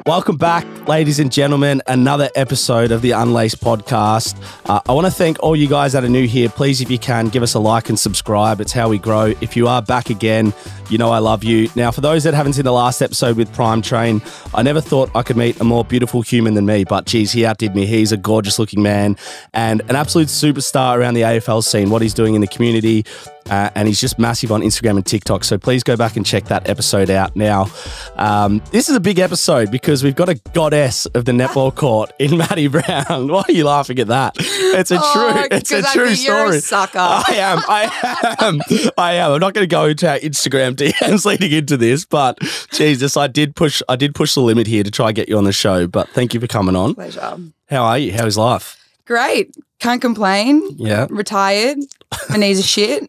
Welcome back, ladies and gentlemen. Another episode of the Unlaced podcast. I want to thank all you guys that are new here. Please, if you can, give us a like and subscribe. It's how we grow. If you are back again, you know I love you. Now, for those that haven't seen the last episode with Prime Train, I never thought I could meet a more beautiful human than me, but geez, he outdid me. He's a gorgeous looking man and an absolute superstar around the AFL scene, what he's doing in the community. And he's just massive on Instagram and TikTok. So please go back and check that episode out. Now, this is a big episode because we've got a goddess of the netball court in Madi Browne. Why are you laughing at that? It's a true story. You're a sucker. I am. I'm not going to go into our Instagram DMs leading into this, but Jesus, I did push the limit here to try and get you on the show. But thank you for coming on. Pleasure. How are you? How is life? Great. Can't complain. Yeah. Retired. My knees are shit.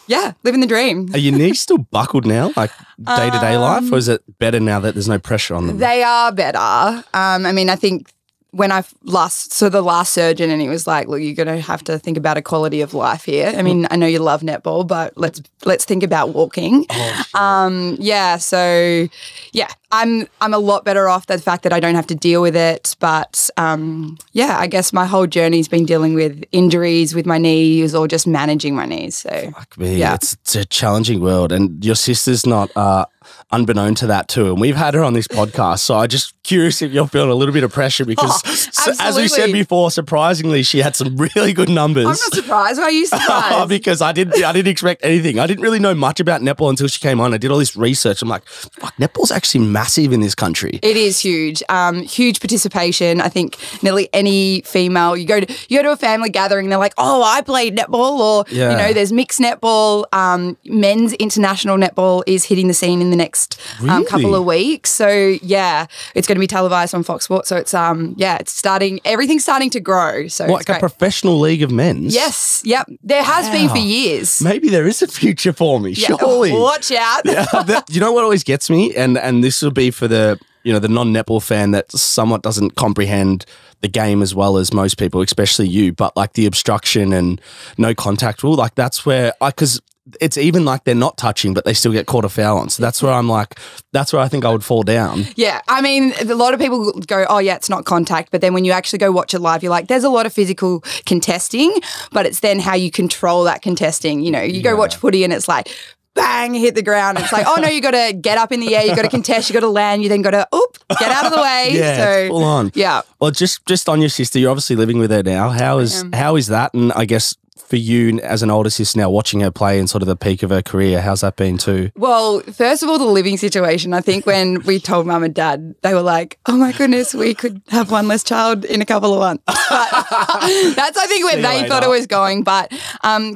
Yeah, living the dream. Are your knees still buckled now, like day-to-day life, or is it better now that there's no pressure on them? They are better. I mean, I think when the last surgeon, and he was like, look, you're going to have to think about a quality of life here. I mean, I know you love netball, but let's think about walking. Oh, sure. I'm a lot better off the fact that I don't have to deal with it. But I guess my whole journey's been dealing with injuries with my knees or just managing my knees. So fuck me, it's a challenging world, and your sister's not unbeknown to that too. And we've had her on this podcast, so I'm just curious if you're feeling a little bit of pressure because, as we said before, surprisingly, she had some really good numbers. I'm not surprised. Why are you surprised? Because I didn't expect anything. I didn't really know much about netball until she came on. I did all this research. I'm like, fuck, netball's actually massive in this country. It is huge. Huge participation. I think nearly any female, you go to a family gathering, they're like, oh, I played netball, or there's mixed netball. Men's international netball is hitting the scene in the next couple of weeks. So yeah, it's going to be televised on Fox Sports. So it's it's starting. Everything's starting to grow. So like a professional league of men's. Yes. Yep. There has been for years. Maybe there is a future for me. Yeah. Surely. Watch out. You know what always gets me, and this will be for the the non-netball fan that somewhat doesn't comprehend the game as well as most people, especially you. But like the obstruction and no contact rule, like that's where because it's even like they're not touching, but they still get caught a foul on. So that's where I'm like, that's where I think I would fall down. Yeah. I mean, a lot of people go, oh yeah, it's not contact. But then when you actually go watch it live, you're like, there's a lot of physical contesting, but it's then how you control that contesting. You go watch footy and it's like, bang, hit the ground. It's like, oh no, you got to get up in the air, you got to contest, you got to land, you then got to, get out of the way. It's full on. Yeah. Well, just on your sister, you're obviously living with her now. How is that? And I guess for you as an older sister now, watching her play in sort of the peak of her career, how's that been too? Well, first of all, the living situation. I think when we told mum and dad, they were like, oh my goodness, we could have one less child in a couple of months. But that's, I think, where they thought it was going. But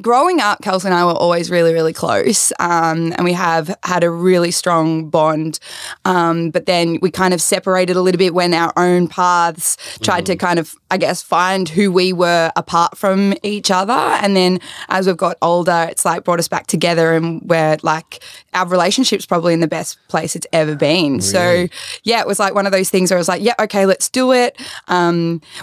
growing up, Kelsey and I were always really, really close. And we have had a really strong bond. But then we kind of separated a little bit when our own paths tried to kind of, I guess, find who we were apart from each other. And then as we've got older, it's like brought us back together, and we're like, our relationship's probably in the best place it's ever been. Really? So yeah, it was like one of those things where I was like, yeah, okay, let's do it.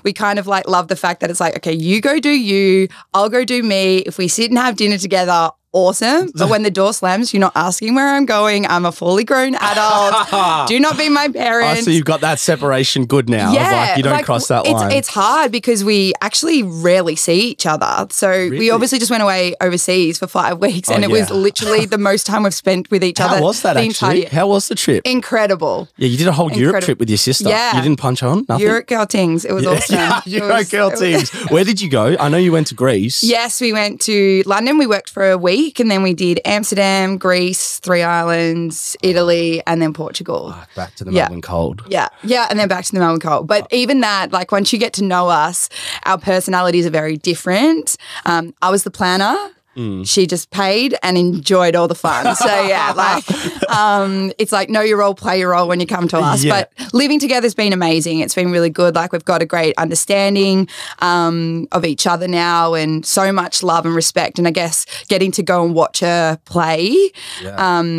We kind of like love the fact that it's like, okay, you go do you, I'll go do me. If we sit and have dinner together, awesome. But when the door slams, you're not asking where I'm going. I'm a fully grown adult. Do not be my parent. Oh, so you've got that separation good now. Yeah. Like you don't cross that line. It's hard because we actually rarely see each other. So we obviously just went away overseas for 5 weeks, and it was literally the most time we've spent with each other. How was that actually? How was the trip? Incredible. Yeah, you did a whole Europe trip with your sister. Yeah. You didn't punch on? Nothing? Europe girl things. It was awesome. Europe girl things. Where did you go? I know you went to Greece. Yes, we went to London. We worked for a week, and then we did Amsterdam, Greece, 3 islands, Italy, and then Portugal. Back to the Melbourne cold. Yeah, and then back to the Melbourne cold. But even that, like once you get to know us, our personalities are very different. I was the planner. She just paid and enjoyed all the fun. So yeah, like it's like know your role, play your role when you come to us. Yeah. But living together has been amazing. It's been really good. Like we've got a great understanding of each other now, and so much love and respect. And I guess getting to go and watch her play. Yeah.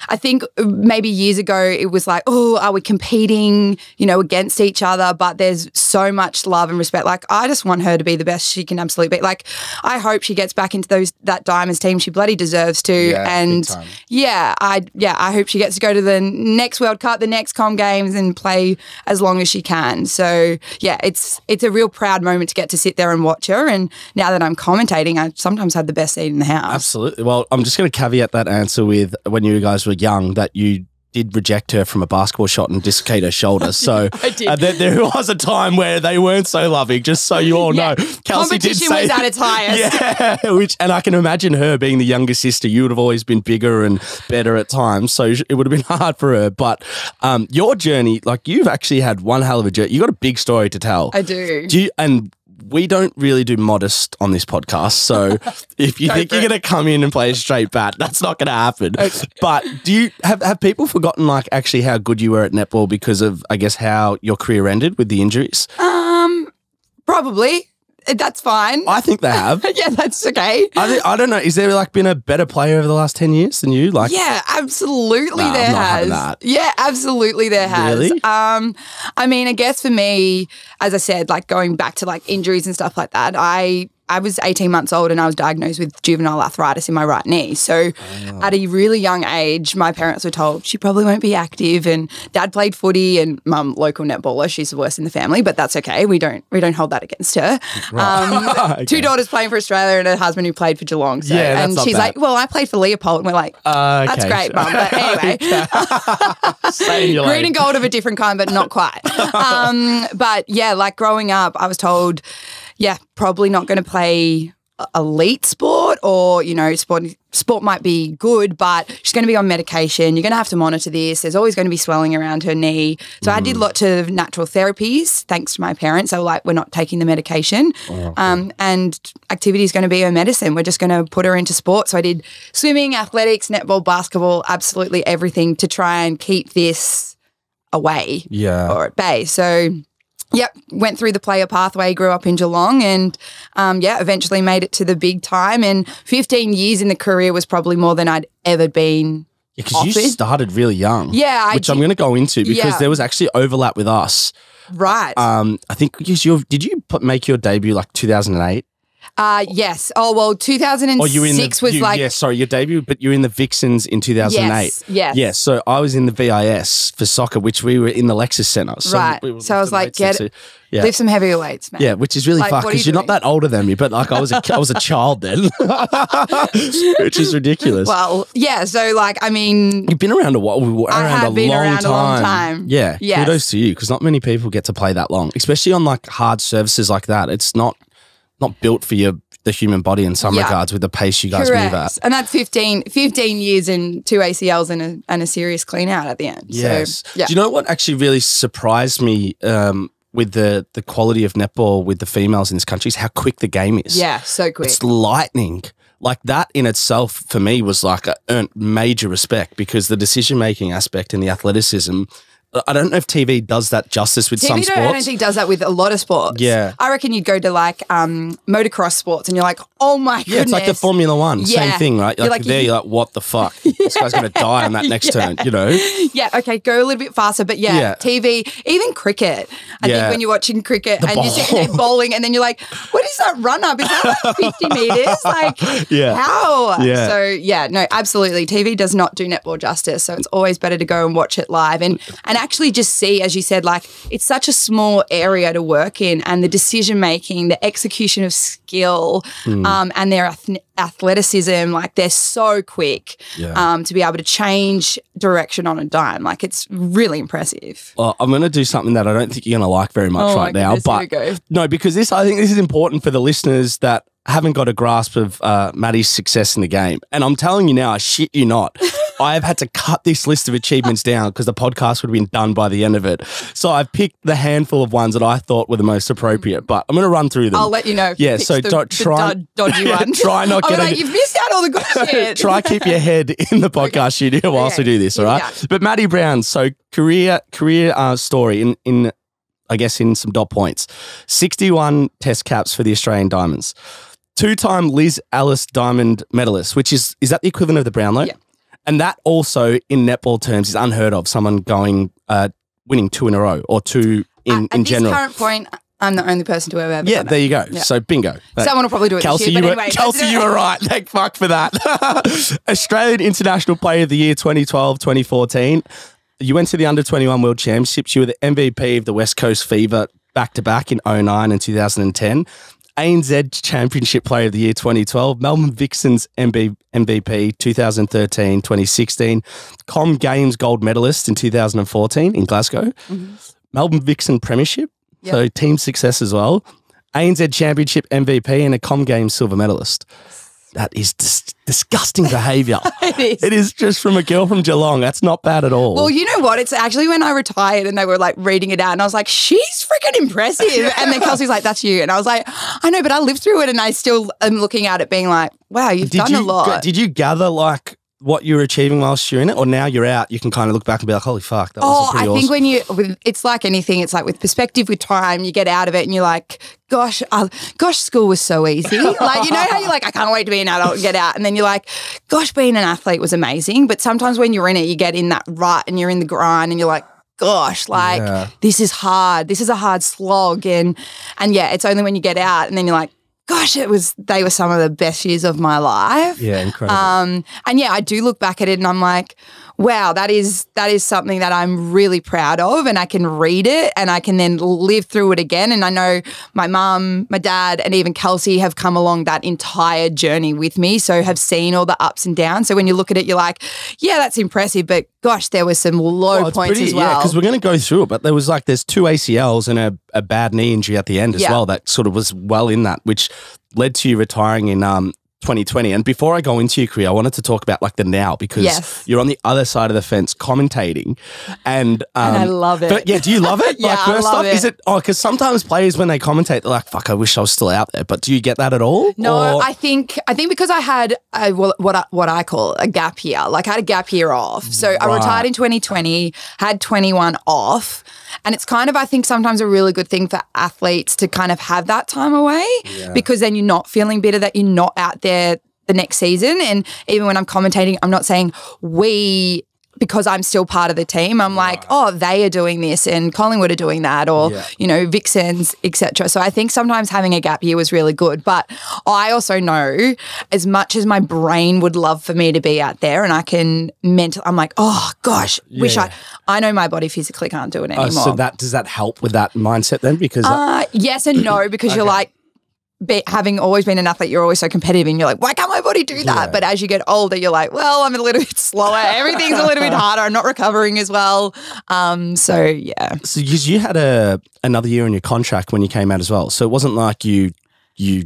I think maybe years ago it was like, oh, are we competing, against each other? But there's so much love and respect. Like I just want her to be the best she can absolutely be. Like I hope she gets back into that Diamonds team. She bloody deserves to. Yeah, and big time. I hope she gets to go to the next World Cup, the next Com Games, and play as long as she can. So yeah, it's a real proud moment to get to sit there and watch her. And now that I'm commentating, I sometimes have the best seat in the house. Absolutely. Well, I'm just going to caveat that answer with when you guys were young that you did reject her from a basketball shot and dislocate her shoulder. So I did. There was a time where they weren't so loving, just so you all know. Kelsey did Competition say, was at its highest. Yeah, and I can imagine her being the younger sister. You would have always been bigger and better at times, so it would have been hard for her. But your journey, like you've actually had one hell of a journey. You got a big story to tell. I do. And we don't really do modest on this podcast, so if you think you're going to come in and play a straight bat, that's not going to happen. Okay. But do you have people forgotten like actually how good you were at netball because of, I guess, how your career ended with the injuries? Probably. That's fine. I think they have. Yeah, that's okay. I don't know. Is there like been a better player over the last 10 years than you? Like, yeah, absolutely Nah, there I'm not having has. that. Yeah, absolutely there has. Really? I mean, I guess for me, as I said, like going back to like injuries and stuff like that, I was 18 months old and I was diagnosed with juvenile arthritis in my right knee. So at a really young age, my parents were told she probably won't be active, and Dad played footy and Mum local netballer. She's the worst in the family, but that's okay. We don't hold that against her. Right. Okay. 2 daughters playing for Australia and a husband who played for Geelong. So, Yeah, that's and not she's bad. like, well, I played for Leopold. And we're like, that's okay, great, Mum. But anyway, Stay in your green lane. and gold of a different kind, but not quite. But yeah, like growing up, I was told, yeah, probably not going to play elite sport, or sport might be good, but she's going to be on medication. You're going to have to monitor this. There's always going to be swelling around her knee. So I did lots of natural therapies thanks to my parents. They were like, we're not taking the medication. And activity is going to be her medicine. We're just going to put her into sport. So I did swimming, athletics, netball, basketball, absolutely everything to try and keep this away or at bay. So yep, went through the player pathway, grew up in Geelong, and eventually made it to the big time. And 15 years in the career was probably more than I'd ever been. Yeah, because you started really young. Yeah, which I'm going to go into because there was actually overlap with us. Right. I think did you make your debut like 2008? Yes. Oh, well, 2006 was like... Yeah, sorry, your debut, but you were in the Vixens in 2008. Yes. Yeah, so I was in the VIS for soccer, which we were in the Lexus Centre. So right. So I was like, lift some heavier weights, man. Yeah, which is really like, fucked because you're not that older than me, but like I was a child then, which is ridiculous. Well, yeah, so like, I mean... You've been around a while. Around a long time. Yeah, yes. Kudos to you because not many people get to play that long, especially on like hard surfaces like that. It's not built for the human body in some regards with the pace you guys move at. And that's 15 years and 2 ACLs and a serious clean out at the end. Yes. So, yeah. Do you know what actually really surprised me with the quality of netball with the females in this country is how quick the game is. Yeah, so quick. It's lightning. Like that in itself for me was like earned major respect because the decision-making aspect and the athleticism, I don't know if TV does that justice with some sports. I don't think does that with a lot of sports. Yeah. I reckon you'd go to like motocross sports and you're like, oh my goodness. Yeah, it's like the Formula One. Same thing, right? You're you're like, what the fuck? This guy's going to die on that next turn, you know? Yeah, okay, go a little bit faster. But TV, even cricket. I think when you're watching cricket and you're sitting there bowling and then you're like, what is that run up? Is that like 50 metres? Like, how? Yeah. So, no, absolutely. TV does not do netball justice. So it's always better to go and watch it live and actually just see, as you said, like it's such a small area to work in, and the decision making, the execution of skill, and their athleticism, like they're so quick to be able to change direction on a dime. Like it's really impressive. Well, I'm going to do something that I don't think you're going to like very much right now, but no, because I think this is important for the listeners that haven't got a grasp of Madi's success in the game. And I'm telling you now, I shit you not, I have had to cut this list of achievements down because the podcast would have been done by the end of it. So I've picked the handful of ones that I thought were the most appropriate, but I'm going to run through them. I'll let you know. Yeah, so don't try dodgy one. Try not get you've missed out all the good shit. Try keep your head in the podcast studio whilst we do this, all right? Yeah. But Madi Browne, so career story in I guess in some dot points. 61 test caps for the Australian Diamonds. 2-time Liz Ellis Diamond medalist, which is that the equivalent of the Brownlow? Yeah. And that also, in netball terms, is unheard of. Someone winning 2 in a row or 2 in general. At this current point, I'm the only person to ever Yeah, done there it. you go. Yeah. So bingo. Someone will probably do it Kelsey, this year, but anyway. Kelsey, you were right. Thank fuck for that. Australian International Player of the Year 2012-2014. You went to the Under-21 World Championships. You were the MVP of the West Coast Fever back-to-back in 2009 and 2010. ANZ Championship Player of the Year 2012, Melbourne Vixens MVP 2013-2016, Com Games gold medalist in 2014 in Glasgow, Melbourne Vixen Premiership, so team success as well, ANZ Championship MVP and a Com Games silver medalist. That is disgusting behaviour. It is just from a girl from Geelong. That's not bad at all. Well, you know what? It's actually when I retired and they were like reading it out and I was like, she's freaking impressive. And then Kelsey's like, that's you. And I was like, I know, but I lived through it and I still am looking at it being like, wow, you've done a lot. Did you gather like what you were achieving whilst you're in it, or now you're out, you can kind of look back and be like, holy fuck, that was pretty awesome. I think when it's like anything, it's like with perspective, with time, you get out of it and you're like, gosh, school was so easy. Like, you know how you're like, I can't wait to be an adult and get out. And then you're like, gosh, being an athlete was amazing. But sometimes when you're in it, you get in that rut and you're in the grind and you're like, gosh, like this is hard. This is a hard slog. And yeah, it's only when you get out and then you're like, gosh, they were some of the best years of my life. Yeah, incredible. And yeah, I do look back at it and I'm like, wow, that is something that I'm really proud of, and I can read it and I can then live through it again. And I know my mum, my dad, and even Kelsey have come along that entire journey with me, so have seen all the ups and downs. So when you look at it, you're like, yeah, that's impressive, but gosh, there was some low points as well. Yeah, because we're going to go through it, but there's 2 ACLs and a bad knee injury at the end as well that sort of was well in that, which led to you retiring in 2020. And before I go into your career, I wanted to talk about like the now, because you're on the other side of the fence commentating, and I love it. But yeah, do you love it? Yeah, like, first I love off, it. is it? Oh, because sometimes players when they commentate, they're like, "Fuck, I wish I was still out there." But do you get that at all? No, I think because I had what I call a gap year. Like I had a gap year off, so I retired in 2020, had 21 off. And it's kind of, I think, sometimes a really good thing for athletes to kind of have that time away, because then you're not feeling bitter that you're not out there the next season. And even when I'm commentating, I'm not saying we, because I'm still part of the team. I'm like, oh, they are doing this and Collingwood are doing that, or, you know, Vixens, etc. So I think sometimes having a gap year was really good. But I also know, as much as my brain would love for me to be out there and I can I'm like, oh gosh, I know my body physically can't do it anymore. So does that help with that mindset then? Because yes and no, because you're like, having always been an athlete, you're always so competitive and you're like, why can't my body do that? But as you get older, you're like, well, I'm a little bit slower. Everything's a little bit harder. I'm not recovering as well. So, yeah. So because you had another year in your contract when you came out as well. So it wasn't like you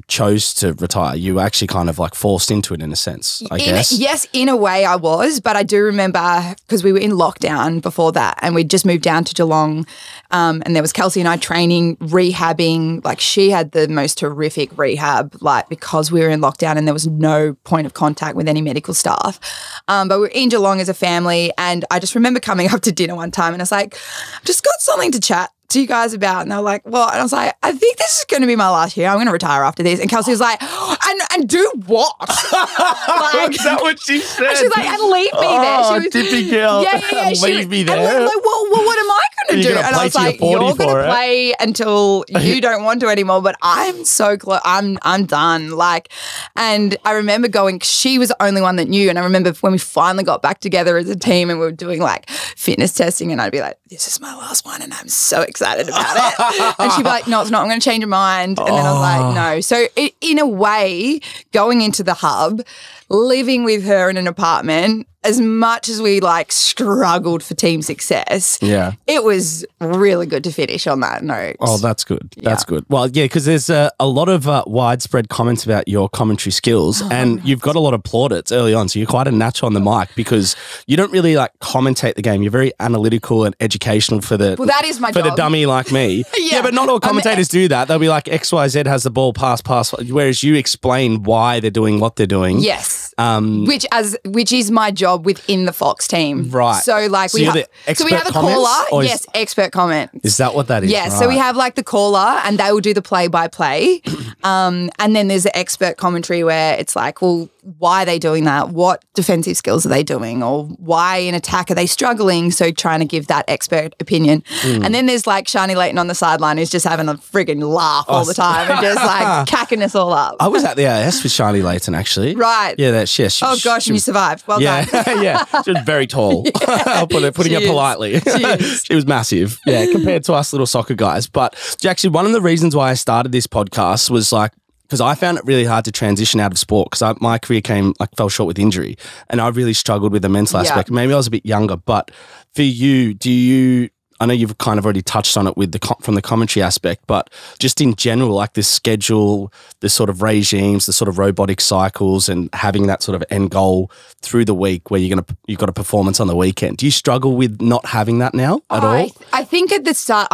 chose to retire. You were actually kind of like forced into it in a sense, I guess. Yes, in a way I was, but I do remember because we were in lockdown before that and we'd just moved down to Geelong, and there was Kelsey and I training, rehabbing. Like she had the most horrific rehab, like because we were in lockdown and there was no point of contact with any medical staff. But we were in Geelong as a family, and I just remember coming up to dinner one time and I was like, I've just got something to chat to you guys about. And they were like, well, and I was like, I think this is going to be my last year. I'm going to retire after this. And Kelsey was like, and do what? Like, is that what she said? And she's like, and leave me there. She was, dippy girl. Yeah. Leave me there. And we were like, well, what am I going to do? And I was like, you're going to play until you don't want to anymore. But I'm so close. I'm done. Like, and I remember going, she was the only one that knew. And I remember when we finally got back together as a team and we were doing like fitness testing, and I'd be like, this is my last one and I'm so excited about it. And she'd be like, no, it's not. I'm going to change your mind. And then I was like, no. So in a way, going into the hub, living with her in an apartment, as much as we like struggled for team success, it was really good to finish on that note. Oh, that's good. That's good. Well, yeah, because there's a lot of widespread comments about your commentary skills, and you've got a lot of plaudits early on, so you're quite a natural on the mic because you don't really like commentate the game. You're very analytical and educational for the that is my for job. the dummy like me. Yeah, but not all commentators do that. They'll be like, XYZ has the ball, pass, whereas you explain why they're doing what they're doing. Yes. Which is my job. job within the Fox team. Right. So like So we you're have the expert so we have a comments, caller. or Yes, expert comments. Is that what that is? Yeah, Right. so we have like the caller and they will do the play-by-play. And then there's the expert commentary where it's like, well, why are they doing that? What defensive skills are they doing? Or why in attack are they struggling? So trying to give that expert opinion. And then there's like Shani Layton on the sideline who's just having a friggin' laugh all the time and just like cacking us all up. I was at the AS with Shani Layton, actually. Right. Yeah, that's Oh gosh, and you survived. Well done. Yeah, she was very tall. I'll putting it politely. She was massive. Yeah, compared to us little soccer guys. But actually, one of the reasons why I started this podcast was like, because I found it really hard to transition out of sport because my career fell short with injury, and I really struggled with the mental aspect. Maybe I was a bit younger, but for you, I know you've kind of already touched on it with from the commentary aspect, but just in general, like this schedule, the sort of regimes, the sort of robotic cycles, and having that sort of end goal through the week where you've got a performance on the weekend. Do you struggle with not having that now at all? I think at the start,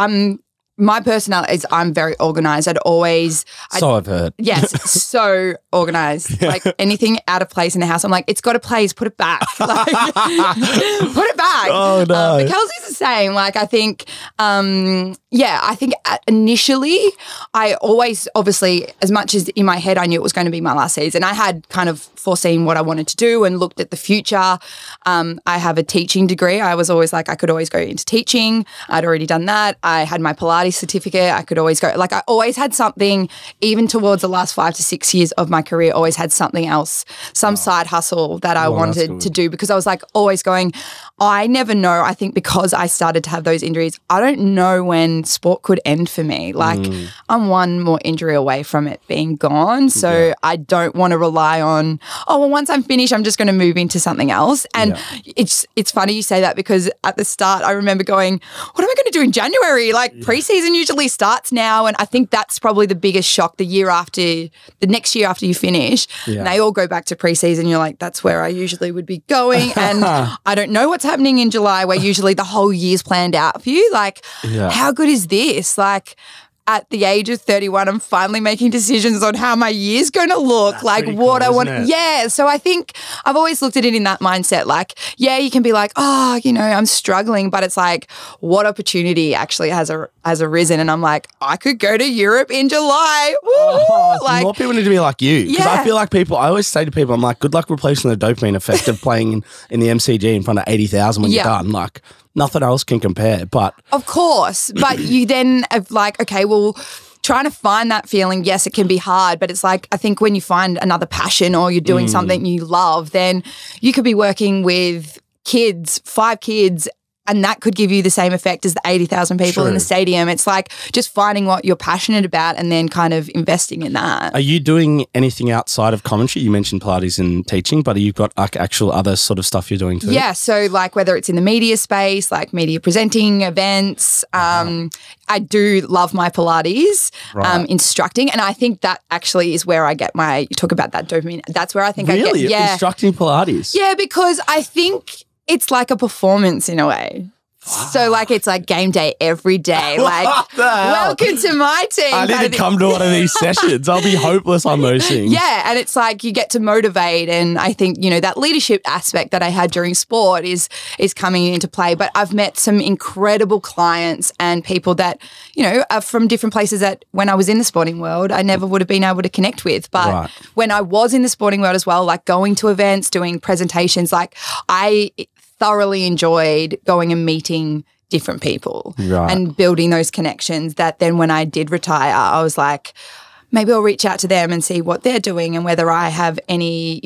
my personality is I'm very organised. I've heard. Yes, so organised. Like anything out of place in the house, I'm like, it's got a place, put it back. Like, put it back. Oh, no. But Kelsey's the same. Like I think, I think initially I always, obviously, as much as in my head I knew it was going to be my last season, I had kind of foreseen what I wanted to do and looked at the future. I have a teaching degree. I was always like, I could always go into teaching. I'd already done that. I had my Pilates certificate. I could always go, like I always had something, even towards the last 5 to 6 years of my career, always had something else, some side hustle that I wanted to do, because I was like always going, I never know. I think because I started to have those injuries, I don't know when sport could end for me. Like I'm one more injury away from it being gone. So I don't want to rely on, once I'm finished, I'm just going to move into something else. And it's funny you say that, because at the start I remember going, what am I going to do in January? Like preseason usually starts now. And I think that's probably the biggest shock the next year after you finish. And they all go back to preseason. You're like, that's where I usually would be going. And I don't know what's happening in July, where usually the whole year's planned out for you. Like, how good is this? Like, at the age of 31, I'm finally making decisions on how my year's going to look, that's like what I want. Yeah. So I think I've always looked at it in that mindset. Like, you can be like, I'm struggling, but it's like, what opportunity actually has arisen? And I'm like, I could go to Europe in July. Like, more people need to be like you. Because I feel like I always say to people, I'm like, good luck replacing the dopamine effect of playing in the MCG in front of 80,000 when you're done. Like, nothing else can compare, but... Of course, but you then have like, okay, well, trying to find that feeling, yes, it can be hard, but it's like, I think when you find another passion or you're doing something you love, then you could be working with 5 kids, and that could give you the same effect as the 80,000 people in the stadium. It's like just finding what you're passionate about and then kind of investing in that. Are you doing anything outside of commentary? You mentioned Pilates and teaching, but you've got like actual other sort of stuff you're doing too? Yeah, so like whether it's in the media space, like media presenting, events, I do love my Pilates instructing, and I think that actually is where I get you talk about that dopamine, that's where I think I get, instructing Pilates? Yeah, because I think it's like a performance in a way. So like it's like game day every day. Like, welcome to my team. I need to come to one of these sessions. I'll be hopeless on those things. Yeah, and it's like you get to motivate, and I think, that leadership aspect that I had during sport is coming into play. But I've met some incredible clients and people that, are from different places that when I was in the sporting world, I never would have been able to connect with. But when I was in the sporting world as well, like going to events, doing presentations, like I thoroughly enjoyed going and meeting different people and building those connections that then when I did retire, I was like, maybe I'll reach out to them and see what they're doing and whether I have any,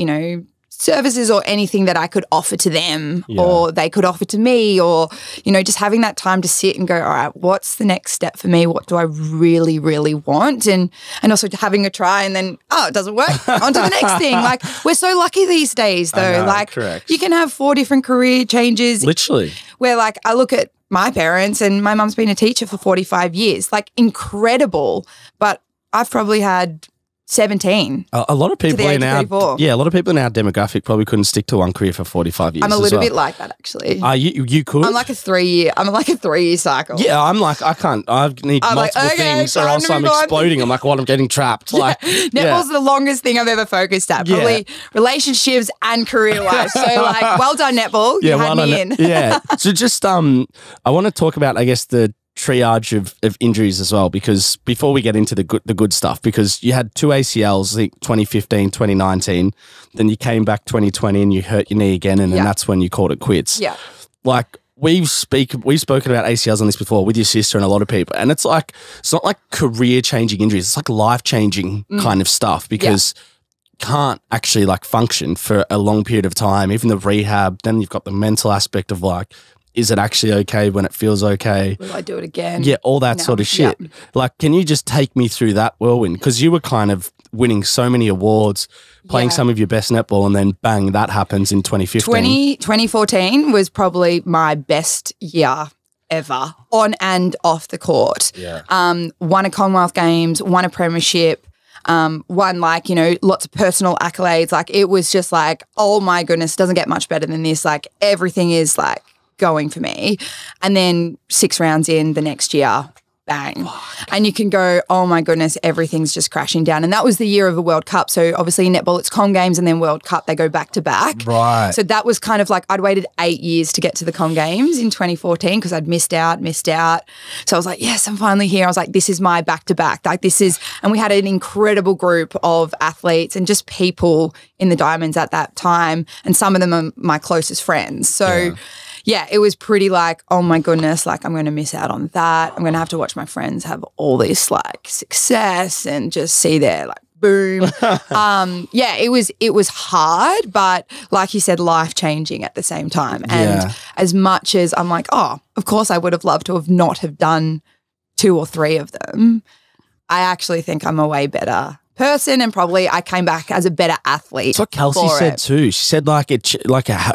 services or anything that I could offer to them or they could offer to me, or, just having that time to sit and go, all right, what's the next step for me? What do I really, really want? And also having a try and then, it doesn't work. On to the next thing. Like, we're so lucky these days though. Correct. You can have 4 different career changes. Literally. Where like I look at my parents, and my mum's been a teacher for 45 years, like incredible. But I've probably had 17. A lot of people the age in of our 34. a lot of people in our demographic probably couldn't stick to one career for 45 years. I'm a little bit like that, actually. You could. I'm like a 3-year cycle. Yeah, I'm like, I can't. I need multiple things, or else I'm exploding. I'm like, I'm getting trapped. Like, netball's the longest thing I've ever focused at. Probably relationships and career wise. So, like, well done, netball. You had me in. Yeah. So, just I want to talk about, I guess, the triage of injuries as well, because before we get into the good stuff, because you had 2 ACLs, I think 2015, 2019, then you came back 2020 and you hurt your knee again, and then that's when you called it quits. Yeah. Like, we've spoken about ACLs on this before with your sister and a lot of people, and it's not like career changing injuries, it's like life changing kind of stuff, because can't actually like function for a long period of time, even the rehab. Then you've got the mental aspect of like, is it actually okay when it feels okay? Will I do it again? Yeah, all that sort of shit. Yeah. Like, can you just take me through that whirlwind? Because you were kind of winning so many awards, playing some of your best netball, and then bang, that happens in 2015. 2014 was probably my best year ever, on and off the court. Yeah. Won a Commonwealth Games, won a premiership, won like, lots of personal accolades. Like, it was just like, oh my goodness, doesn't get much better than this. Like, everything is like going for me. And then 6 rounds in the next year, bang. Fuck. And you can go, oh my goodness, everything's just crashing down. And that was the year of a World Cup. So obviously in netball, it's Com Games and then World Cup, they go back to back. Right. So that was kind of like, I'd waited 8 years to get to the Com Games in 2014 because I'd missed out. So I was like, yes, I'm finally here. I was like, this is my back to back. Like this is, and we had an incredible group of athletes and just people in the Diamonds at that time. And some of them are my closest friends. So yeah, it was pretty like, oh my goodness, like I'm going to miss out on that. I'm going to have to watch my friends have all this like success and just see their like boom. It was hard, but like you said, life changing at the same time. And as much as I'm like, oh, of course I would have loved to have not have done 2 or 3 of them, I actually think I'm a way better person, and probably I came back as a better athlete. That's what Kelsey said too. She said like it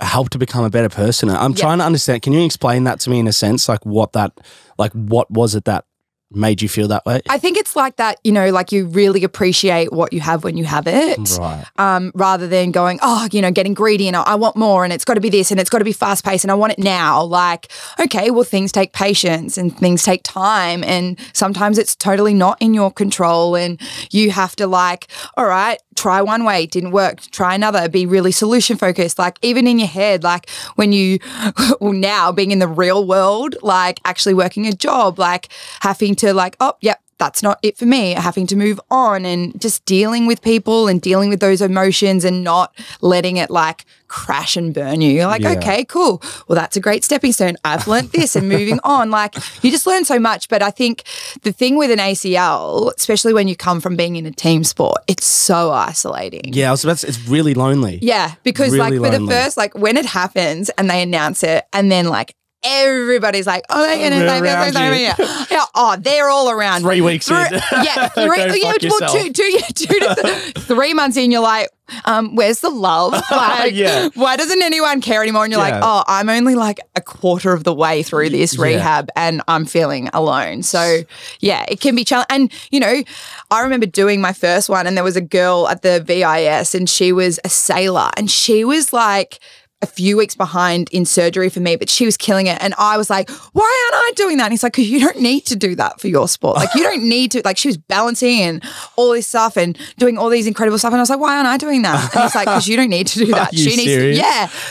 helped to become a better person. I'm trying to understand. Can you explain that to me in a sense? Like what was it that made you feel that way? I think it's like that, like you really appreciate what you have when you have it. Right. Rather than going, getting greedy and I want more and it's got to be this and it's got to be fast paced and I want it now. Like, okay, well, things take patience and things take time, and sometimes it's totally not in your control, and you have to like, all right, try one way, it didn't work, try another, be really solution focused. Like even in your head, like when you, now being in the real world, like actually working a job, like having to like, oh, yep, that's not it for me, having to move on, and just dealing with people and dealing with those emotions and not letting it like crash and burn you. You're like, okay, cool. Well, that's a great stepping stone. I've learned this and moving on. Like you just learn so much. But I think the thing with an ACL, especially when you come from being in a team sport, it's so isolating. Yeah, I was about to say, it's really lonely. Yeah, because really like for lonely. the first, like when it happens and they announce it and then like everybody's like, oh my goodness, they're all around. 3 weeks in. Yeah, 2 to 3 months in, you're like, where's the love? Like, why doesn't anyone care anymore? And you're like, oh, I'm only like a quarter of the way through this rehab and I'm feeling alone. So yeah, it can be challenging. And, I remember doing my first one and there was a girl at the VIS and she was a sailor and she was like a few weeks behind in surgery for me, but she was killing it. And I was like, why aren't I doing that? And he's like, because you don't need to do that for your sport. Like you don't need to, like she was balancing and all this stuff and doing all these incredible stuff. And I was like, why aren't I doing that? And he's like, because you don't need to do that. She needs serious?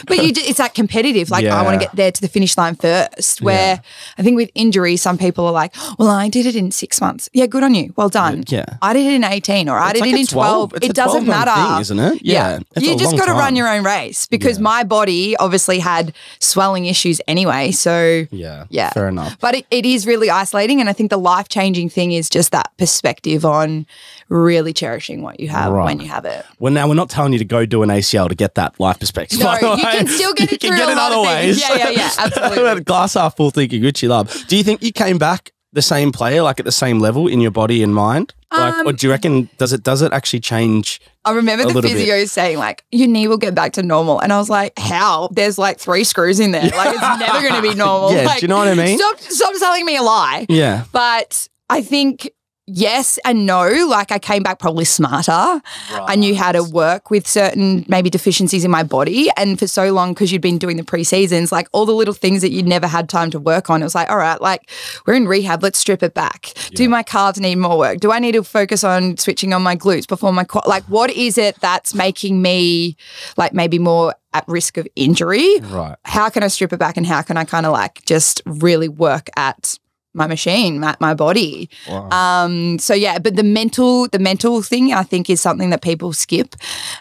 But it's that competitive. Like I want to get there to the finish line first, where I think with injuries, some people are like, well, I did it in 6 months. Yeah, good on you. Well done. Yeah. I did it in 18 or I did it in 12. It doesn't matter. Thing, isn't it? Yeah. You just got to run your own race, because my body obviously had swelling issues anyway. So yeah, fair enough. But it is really isolating, and I think the life-changing thing is just that perspective on really cherishing what you have when you have it. Well, now we're not telling you to go do an ACL to get that life perspective. No, you can still get it through a lot of things. Yeah, absolutely. Glass half full thinking, Gucci love. Do you think you came back the same player, like at the same level in your body and mind? Like, or do you reckon, does it actually change? I remember the physio saying like, your knee will get back to normal. And I was like, how? There's like 3 screws in there. Like it's never going to be normal. Yeah, like, do you know what I mean? Stop telling me a lie. Yeah. But I think yes and no. Like I came back probably smarter. Right. I knew how to work with certain maybe deficiencies in my body. And for so long, because you'd been doing the pre-seasons, like all the little things that you'd never had time to work on, it was like, all right, like we're in rehab, let's strip it back. Yeah. Do my calves need more work? Do I need to focus on switching on my glutes before my quad? Like what is it that's making me like maybe more at risk of injury? Right. How can I strip it back and how can I kind of like just really work at my machine, my body. Wow. So yeah, but the mental thing I think is something that people skip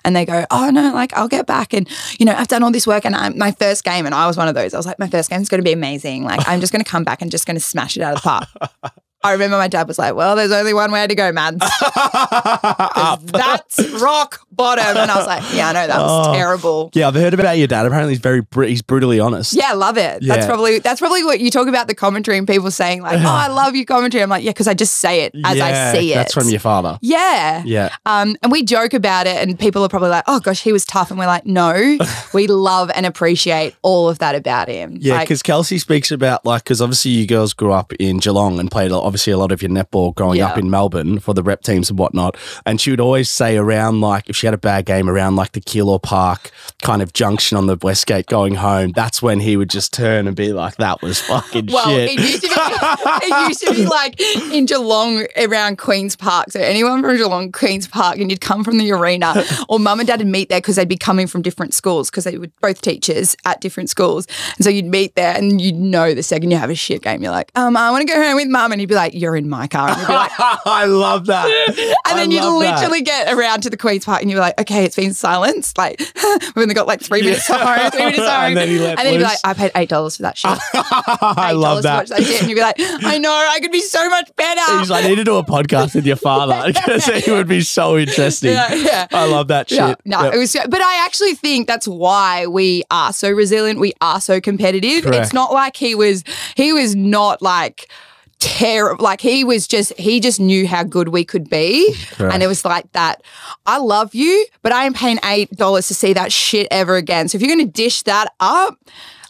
and they go, oh no, like I'll get back and I've done all this work and my first game, and I was one of those. I was like, my first game is going to be amazing. Like I'm just going to come back and just going to smash it out of the park. I remember my dad was like, well, there's only one way to go, Mads. That's rock bottom. And I was like, yeah, I know, that was terrible. Yeah, I've heard about your dad. Apparently he's brutally honest. Yeah, I love it. Yeah. That's probably what you talk about the commentary and people saying like, oh, I love your commentary. I'm like, yeah, because I just say it as I see it. That's from your father. Yeah. Yeah. And we joke about it and people are probably like, oh gosh, he was tough. And we're like, no, we love and appreciate all of that about him. Yeah, because Kelsey speaks about like, because obviously you girls grew up in Geelong and played obviously a lot of your netball growing up in Melbourne for the rep teams and whatnot. And she would always say around like, if she had a bad game around like the Keilor Park kind of junction on the Westgate going home, that's when he would just turn and be like, that was fucking shit. It used to be like in Geelong around Queen's Park. So anyone from Geelong, Queen's Park, and you'd come from the arena or mum and dad would meet there because they'd be coming from different schools because they were both teachers at different schools. And so you'd meet there and you'd know the second you have a shit game, you're like, I want to go home with mum. And he'd be like, you're in my car. And you'd be like, I love that. And then you'd literally get around to the Queen's Park and you're like, okay, it's been silenced. Like, we've only got like 3 minutes home, 3 minutes home. And then he'd be like, I paid $8 for that shit. I love that. To watch that shit. And you'd be like, I know, I could be so much better. He's like, I need to do a podcast with your father because it would be so interesting. Yeah. I love that shit. Yeah. No, it was, but I actually think that's why we are so resilient. We are so competitive. Correct. It's not like he was not like terrible. Like he just knew how good we could be. Correct. And it was like that. I love you, but I am paying $8 to see that shit ever again. So if you're going to dish that up,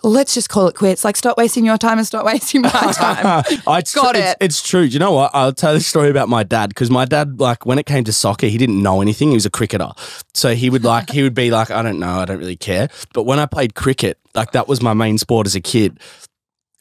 let's just call it quits. Like, stop wasting your time and stop wasting my time. It's true. Do you know what? I'll tell you a story about my dad because my dad, like, when it came to soccer, he didn't know anything. He was a cricketer. So he would be like, I don't know. I don't really care. But when I played cricket, like, that was my main sport as a kid.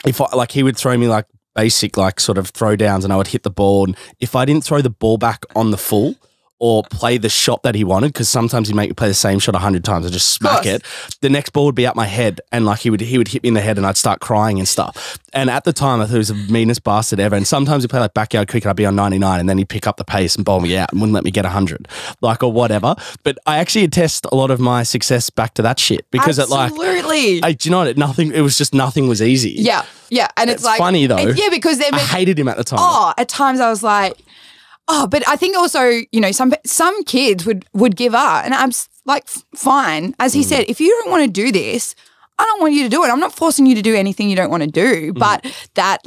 He would throw me, like, basic, like, sort of throw downs and I would hit the ball. And if I didn't throw the ball back on the full, or play the shot that he wanted, because sometimes he'd make me play the same shot 100 times and just smack it. The next ball would be at my head and like he would hit me in the head and I'd start crying and stuff. And at the time, I thought he was the meanest bastard ever. And sometimes he'd play like backyard cricket, I'd be on 99 and then he'd pick up the pace and bowl me out and wouldn't let me get 100, like, or whatever. But I actually attest a lot of my success back to that shit because Absolutely. Do you know what? Nothing was easy. Yeah. Yeah. And it's like funny though. Because I hated him at the time. Oh, at times I was like, but I think also, some kids would give up and I'm like, fine. As he said, if you don't want to do this, I don't want you to do it. I'm not forcing you to do anything you don't want to do. But that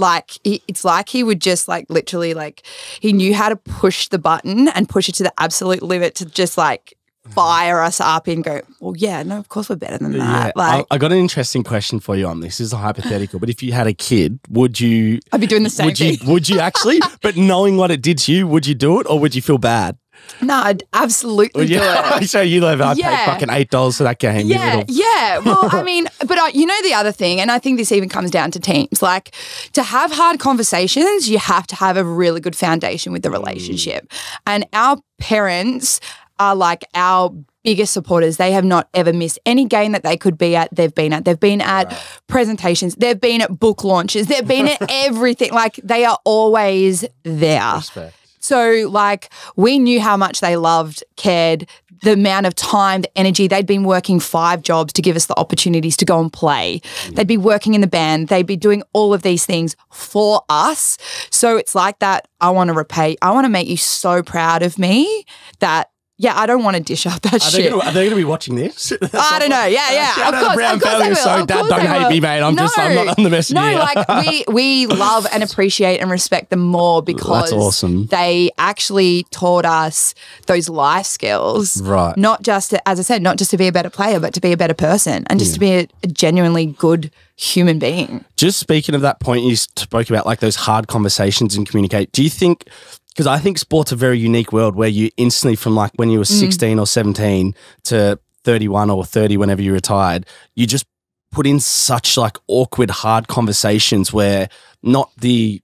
it's like he would just like literally like he knew how to push the button and push it to the absolute limit to just like fire us up and go, well, yeah, no, of course we're better than that. Yeah. Like, I got an interesting question for you on this. This is a hypothetical, but if you had a kid, would you... I'd be doing the same thing. Would you actually? But knowing what it did to you, would you do it or would you feel bad? No, I'd absolutely do it. So you live, I paid fucking $8 for that game. Yeah. Well, I mean, but the other thing, and I think this even comes down to teams, like to have hard conversations, you have to have a really good foundation with the relationship. And our parents are like our biggest supporters. They have not ever missed any game that they could be at. They've been at presentations. They've been at book launches. They've been at everything. Like they are always there. Respect. So like we knew how much they loved, cared, the amount of time, the energy. They'd been working 5 jobs to give us the opportunities to go and play. They'd be working in the band. They'd be doing all of these things for us. So it's like that. I want to make you so proud of me that I don't want to dish up that shit. Are they going to be watching this? I don't know. Yeah. Of course, Browne family is so dad. Don't hate me, mate. I'm not on the messenger. No, like we love and appreciate and respect them more because that's awesome. They actually taught us those life skills. Right. Not just to, as I said, not just to be a better player, but to be a better person and just to be a genuinely good human being. Just speaking of that point, you spoke about like those hard conversations and communicate. Do you think, Because I think sport's a very unique world where you instantly, from like when you were 16 or 17 to 31 or 30, whenever you retired, you just put in such like awkward, hard conversations where not the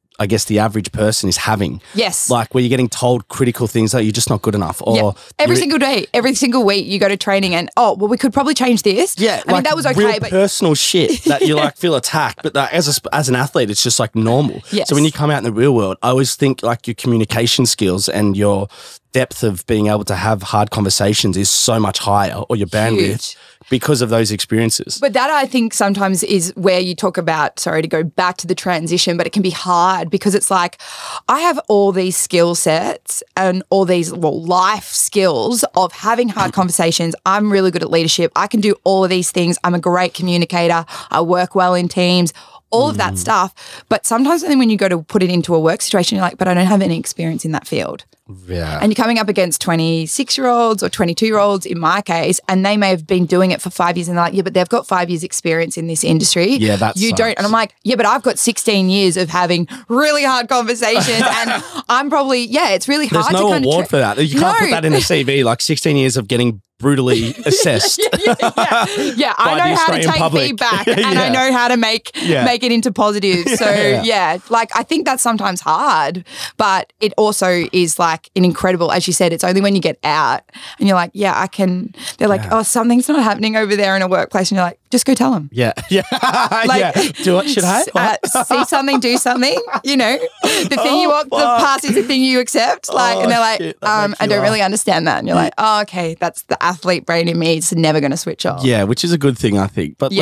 average person is having. Yes. Like where you're getting told critical things that you're just not good enough. Or every single day, every single week you go to training and, we could probably change this. Yeah. I mean, that was okay. Real but personal shit that you like feel attacked. But like, as an athlete, it's just like normal. Yes. So when you come out in the real world, I always think like your communication skills and your depth of being able to have hard conversations is so much higher, or your bandwidth, because of those experiences. But that I think sometimes is where you talk about, sorry to go back to the transition, but it can be hard because it's like I have all these skill sets and all these life skills of having hard conversations. I'm really good at leadership. I can do all of these things. I'm a great communicator. I work well in teams, all of that stuff. But sometimes then when you go to put it into a work situation, you're like, but I don't have any experience in that field. Yeah. And you're coming up against 26-year-olds or 22-year-olds in my case, and they may have been doing it for 5 years and they're like, yeah, but they've got 5 years experience in this industry. Yeah, that's you don't. And I'm like, yeah, but I've got 16 years of having really hard conversations and I'm probably, it's really hard There's to no kind award for that. You can't put that in a CV, like 16 years of getting brutally assessed. Yeah, I know how to take feedback and I know how to make it into positive. So like I think that's sometimes hard, but it also is like an incredible, as you said, it's only when you get out and you're like, I can, they're like, oh, something's not happening over there in a workplace. And you're like, just go tell them. Yeah. Like, do what should I? See something, do something, the thing you want, the past is the thing you accept. Like, and they're like, I don't really understand that. And you're like, oh, okay, that's the athlete brain in me. It's never going to switch off. Yeah, which is a good thing, I think. But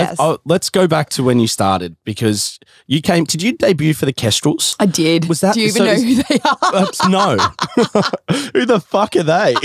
let's go back to when you started, because did you debut for the Kestrels? I did. Was that? Do you even know who they are? No. Who the fuck are they?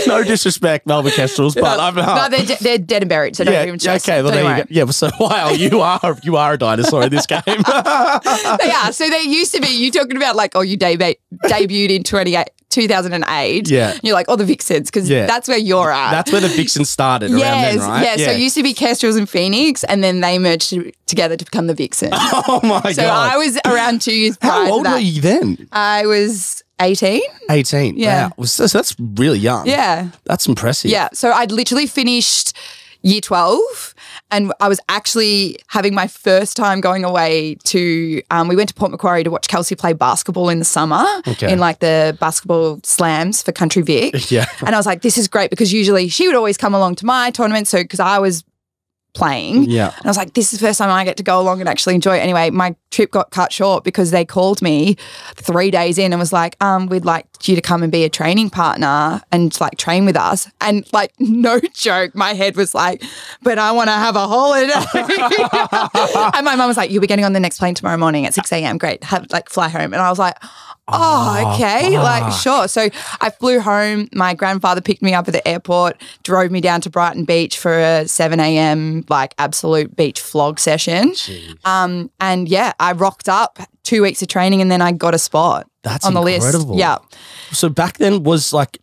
No disrespect, Melbourne Kestrels, but no, they're dead and buried, so don't even stress. Okay, well there you go. Yeah, so wow, you are a dinosaur in this game. They are. So they used to be. You talking about like, you debuted in 2008. Yeah, you're like, the Vixens, because that's where you're at. That's where the Vixens started around then, right? Yeah. So it used to be Kestrels and Phoenix, and then they merged together to become the Vixens. Oh my god! So I was around 2 years prior. How old to that. were you then? I was 18. 18. Yeah. Wow. So that's really young. Yeah. That's impressive. Yeah. So I'd literally finished year 12 and I was actually having my first time going away to, we went to Port Macquarie to watch Kelsey play basketball in the summer in like the basketball slams for Country Vic. Yeah. And I was like, this is great, because usually she would always come along to my tournament. So because I was playing. Yeah. And I was like, this is the first time I get to go along and actually enjoy it. Anyway, my trip got cut short because they called me 3 days in and was like, we'd like you to come and be a training partner and like train with us. And like, no joke, my head was like, but I want to have a holiday. And my mum was like, you'll be getting on the next plane tomorrow morning at 6 a.m. Great. Fly home. And I was like, oh, okay. Fuck. Like, sure. So I flew home. My grandfather picked me up at the airport, drove me down to Brighton Beach for a 7 a.m. like absolute beach flog session. Jeez. And yeah, I rocked up 2 weeks of training and then I got a spot on the incredible. list. Yeah. So back then was like,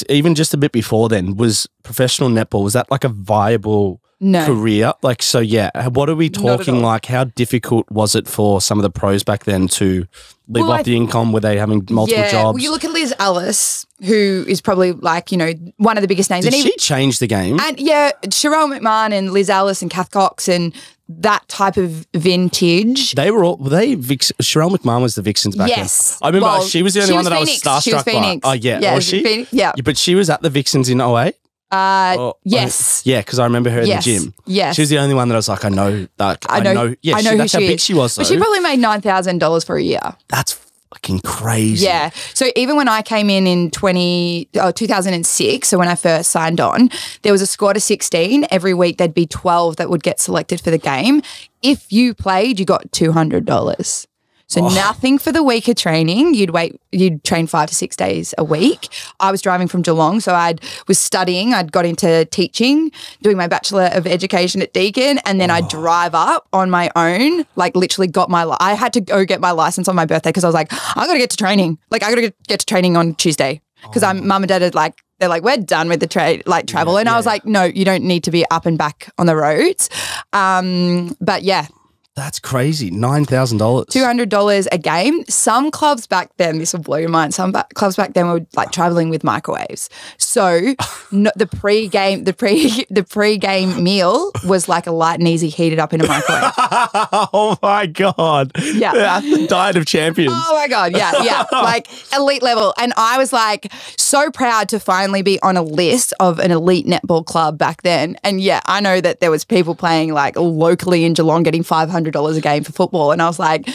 even just a bit before then, was professional netball, was that like a viable career? Like, so yeah, what are we talking like? How difficult was it for some of the pros back then to live off the income? Were they having multiple jobs? Well, you look at Liz Ellis, who is probably like, one of the biggest names. Did she change the game? And yeah, Sherelle McMahon and Liz Ellis and Kath Cox and that type of vintage. They were all, Sherelle McMahon was the Vixens back then. Yes. I remember she was the only one that I was starstruck by. Oh yeah, was she? Phoenix, yeah. But she was at the Vixens in 08? Yes. Yeah, because I remember her in the gym. Yes. She was the only one that I was like, I know that. I know. Yeah, I know that's how big she was, though. But she probably made $9,000 for a year. That's fucking crazy. Yeah. So even when I came in 2006, so when I first signed on, there was a squad of 16. Every week there'd be 12 that would get selected for the game. If you played, you got $200. So nothing for the week of training. You'd train 5 to 6 days a week. I was driving from Geelong, so was studying. I'd got into teaching, doing my Bachelor of Education at Deakin, and then I'd drive up on my own, like literally I had to go get my license on my birthday because I was like, I got to get to training. Like I got to get to training on Tuesday because mum and dad had they're like, we're done with the travel. And I was like, no, you don't need to be up and back on the roads. But yeah. That's crazy. $9,000. $200 a game. Some clubs back then, this will blow your mind. Some clubs back then were like traveling with microwaves. So the pre-game meal was like a light and easy heated up in a microwave. Oh my God. Yeah. The diet of champions. Oh my God. Yeah. Like elite level. And I was like so proud to finally be on a list of an elite netball club back then. And yeah, I know that there was people playing like locally in Geelong getting $500 a game for football. And I was like,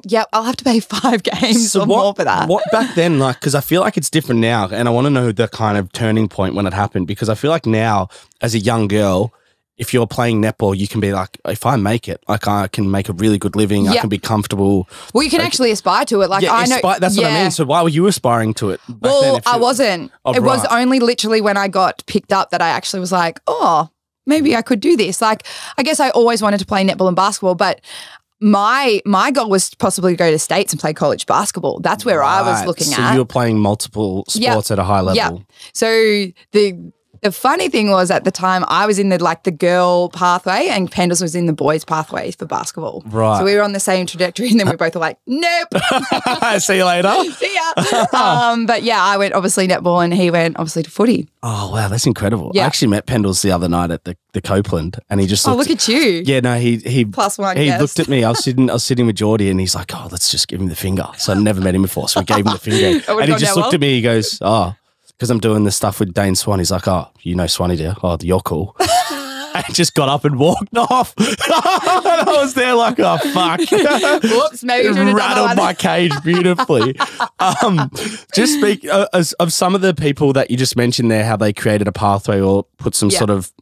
yeah, I'll have to pay 5 games or more for that. What back then, like, because I feel like it's different now. And I want to know the kind of turning point when it happened, because I feel like now as a young girl, if you're playing netball, you can be like, if I make it, like I can make a really good living. I can be comfortable. Well, you can actually aspire to it. Like I know, that's what I mean. So why were you aspiring to it back then? Well, I wasn't. It was only literally when I got picked up that I actually was like, oh, maybe I could do this. Like, I guess I always wanted to play netball and basketball, but my goal was to possibly go to States and play college basketball. That's where I was looking at. So you were playing multiple sports at a high level. Yeah. So the funny thing was at the time I was in the girl pathway and Pendles was in the boys pathway for basketball. Right. So we were on the same trajectory and then we both were like, nope. See you later. See ya. But yeah, I went obviously netball and he went obviously to footy. Oh, wow. That's incredible. Yeah. I actually met Pendles the other night at the Copeland and he just look at you. Yeah, no, he +1 He guest. looked at me. I was sitting with Geordie and he's like, oh, let's just give him the finger. So I'd never met him before. So we gave him the finger. And he just looked at me. He goes, oh, because I'm doing this stuff with Dane Swan. He's like, oh, you know Swanee, dear. Oh, you're cool. And just got up and walked off. And I was there like, oh, fuck. Whoops, maybe you should have rattled my cage beautifully. Just speak of some of the people that you just mentioned there, how they created a pathway or put some sort of,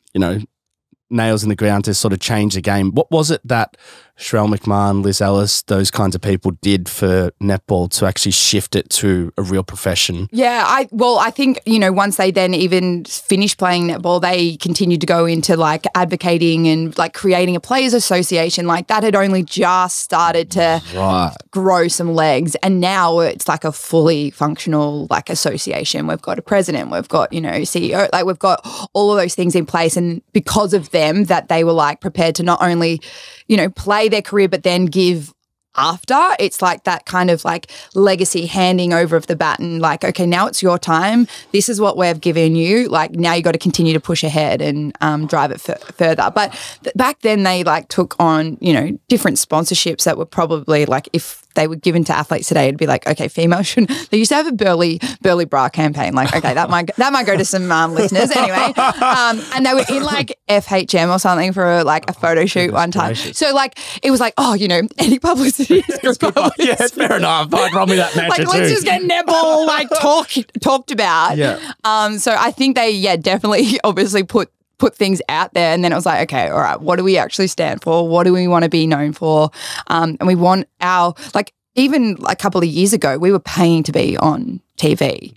nails in the ground to sort of change the game. What was it that Sherelle McMahon, Liz Ellis, those kinds of people did for netball to actually shift it to a real profession? Yeah, I think, once they then even finished playing netball, they continued to go into like advocating and like creating a players association. Like that had only just started to grow some legs. And now it's like a fully functional like association. We've got a president, we've got, CEO, like we've got all of those things in place. And because of them, that they were like prepared to not only, play their career, but then give after. It's like that kind of like legacy handing over of the baton, like, okay, now it's your time. This is what we've given you. Like now you got to continue to push ahead and drive it further. But back then they like took on, different sponsorships that were probably like if they were given to athletes today, it'd be like, okay, female shouldn't. They used to have a burly bra campaign. Like, okay, that might go to some listeners anyway. And they were in like FHM or something for like a photo shoot one time. So like it was like, oh, any publicity is good publicity. Yeah, fair enough. I'd run me that match like let's just get netball like talked about. Yeah. So I think they definitely obviously put things out there, and then it was like, okay, all right, what do we actually stand for? What do we want to be known for? And we want our, like, even a couple of years ago, we were paying to be on TV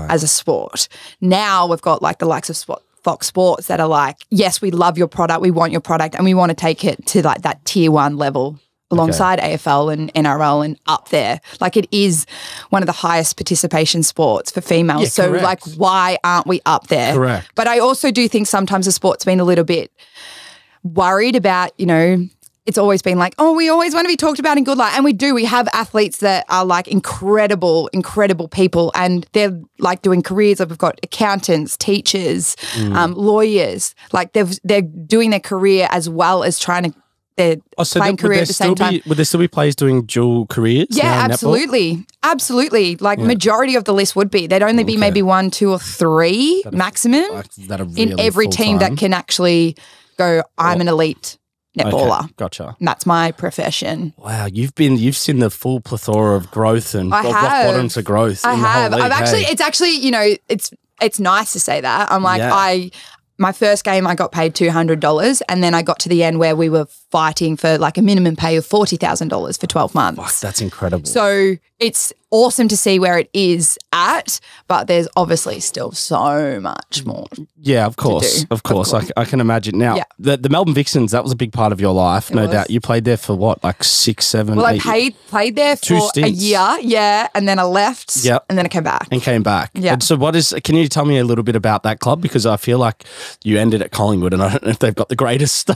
as a sport. Now we've got like the likes of Fox Sports that are like, yes, we love your product, we want your product, and we want to take it to like that tier 1 level alongside AFL and NRL and up there. Like it is one of the highest participation sports for females. Yeah, so correct. like why aren't we up there? Correct. But I also do think sometimes the sport's been a little bit worried about, it's always been like, oh, we always want to be talked about in good light. And we do. We have athletes that are like incredible, incredible people and they're like doing careers. Like we've got accountants, teachers, lawyers. Like they're doing their career as well as trying to playing career at the same time. Would there still be players doing dual careers? Yeah, absolutely. Absolutely. Like majority of the list would be. There'd only be maybe 1, 2 or 3 maximum in every team that can actually go, I'm an elite netballer. Okay, gotcha. And that's my profession. Wow, you've seen the full plethora of growth and rock bottom to growth. I have. The whole league, it's actually, it's nice to say that. I'm like, my first game I got paid $200 and then I got to the end where we were fighting for like a minimum pay of $40,000 for 12 months. Fuck, that's incredible. So it's awesome to see where it is at, but there's obviously still so much more. Yeah, of course. Of course. I can imagine. Now, the Melbourne Vixens, that was a big part of your life, no doubt. You played there for what, like 6, 7, 8? Well, I played there for a year, and then I left, and then I came back. And came back. Yeah. And so can you tell me a little bit about that club? Because I feel like you ended at Collingwood and I don't know if they've got the greatest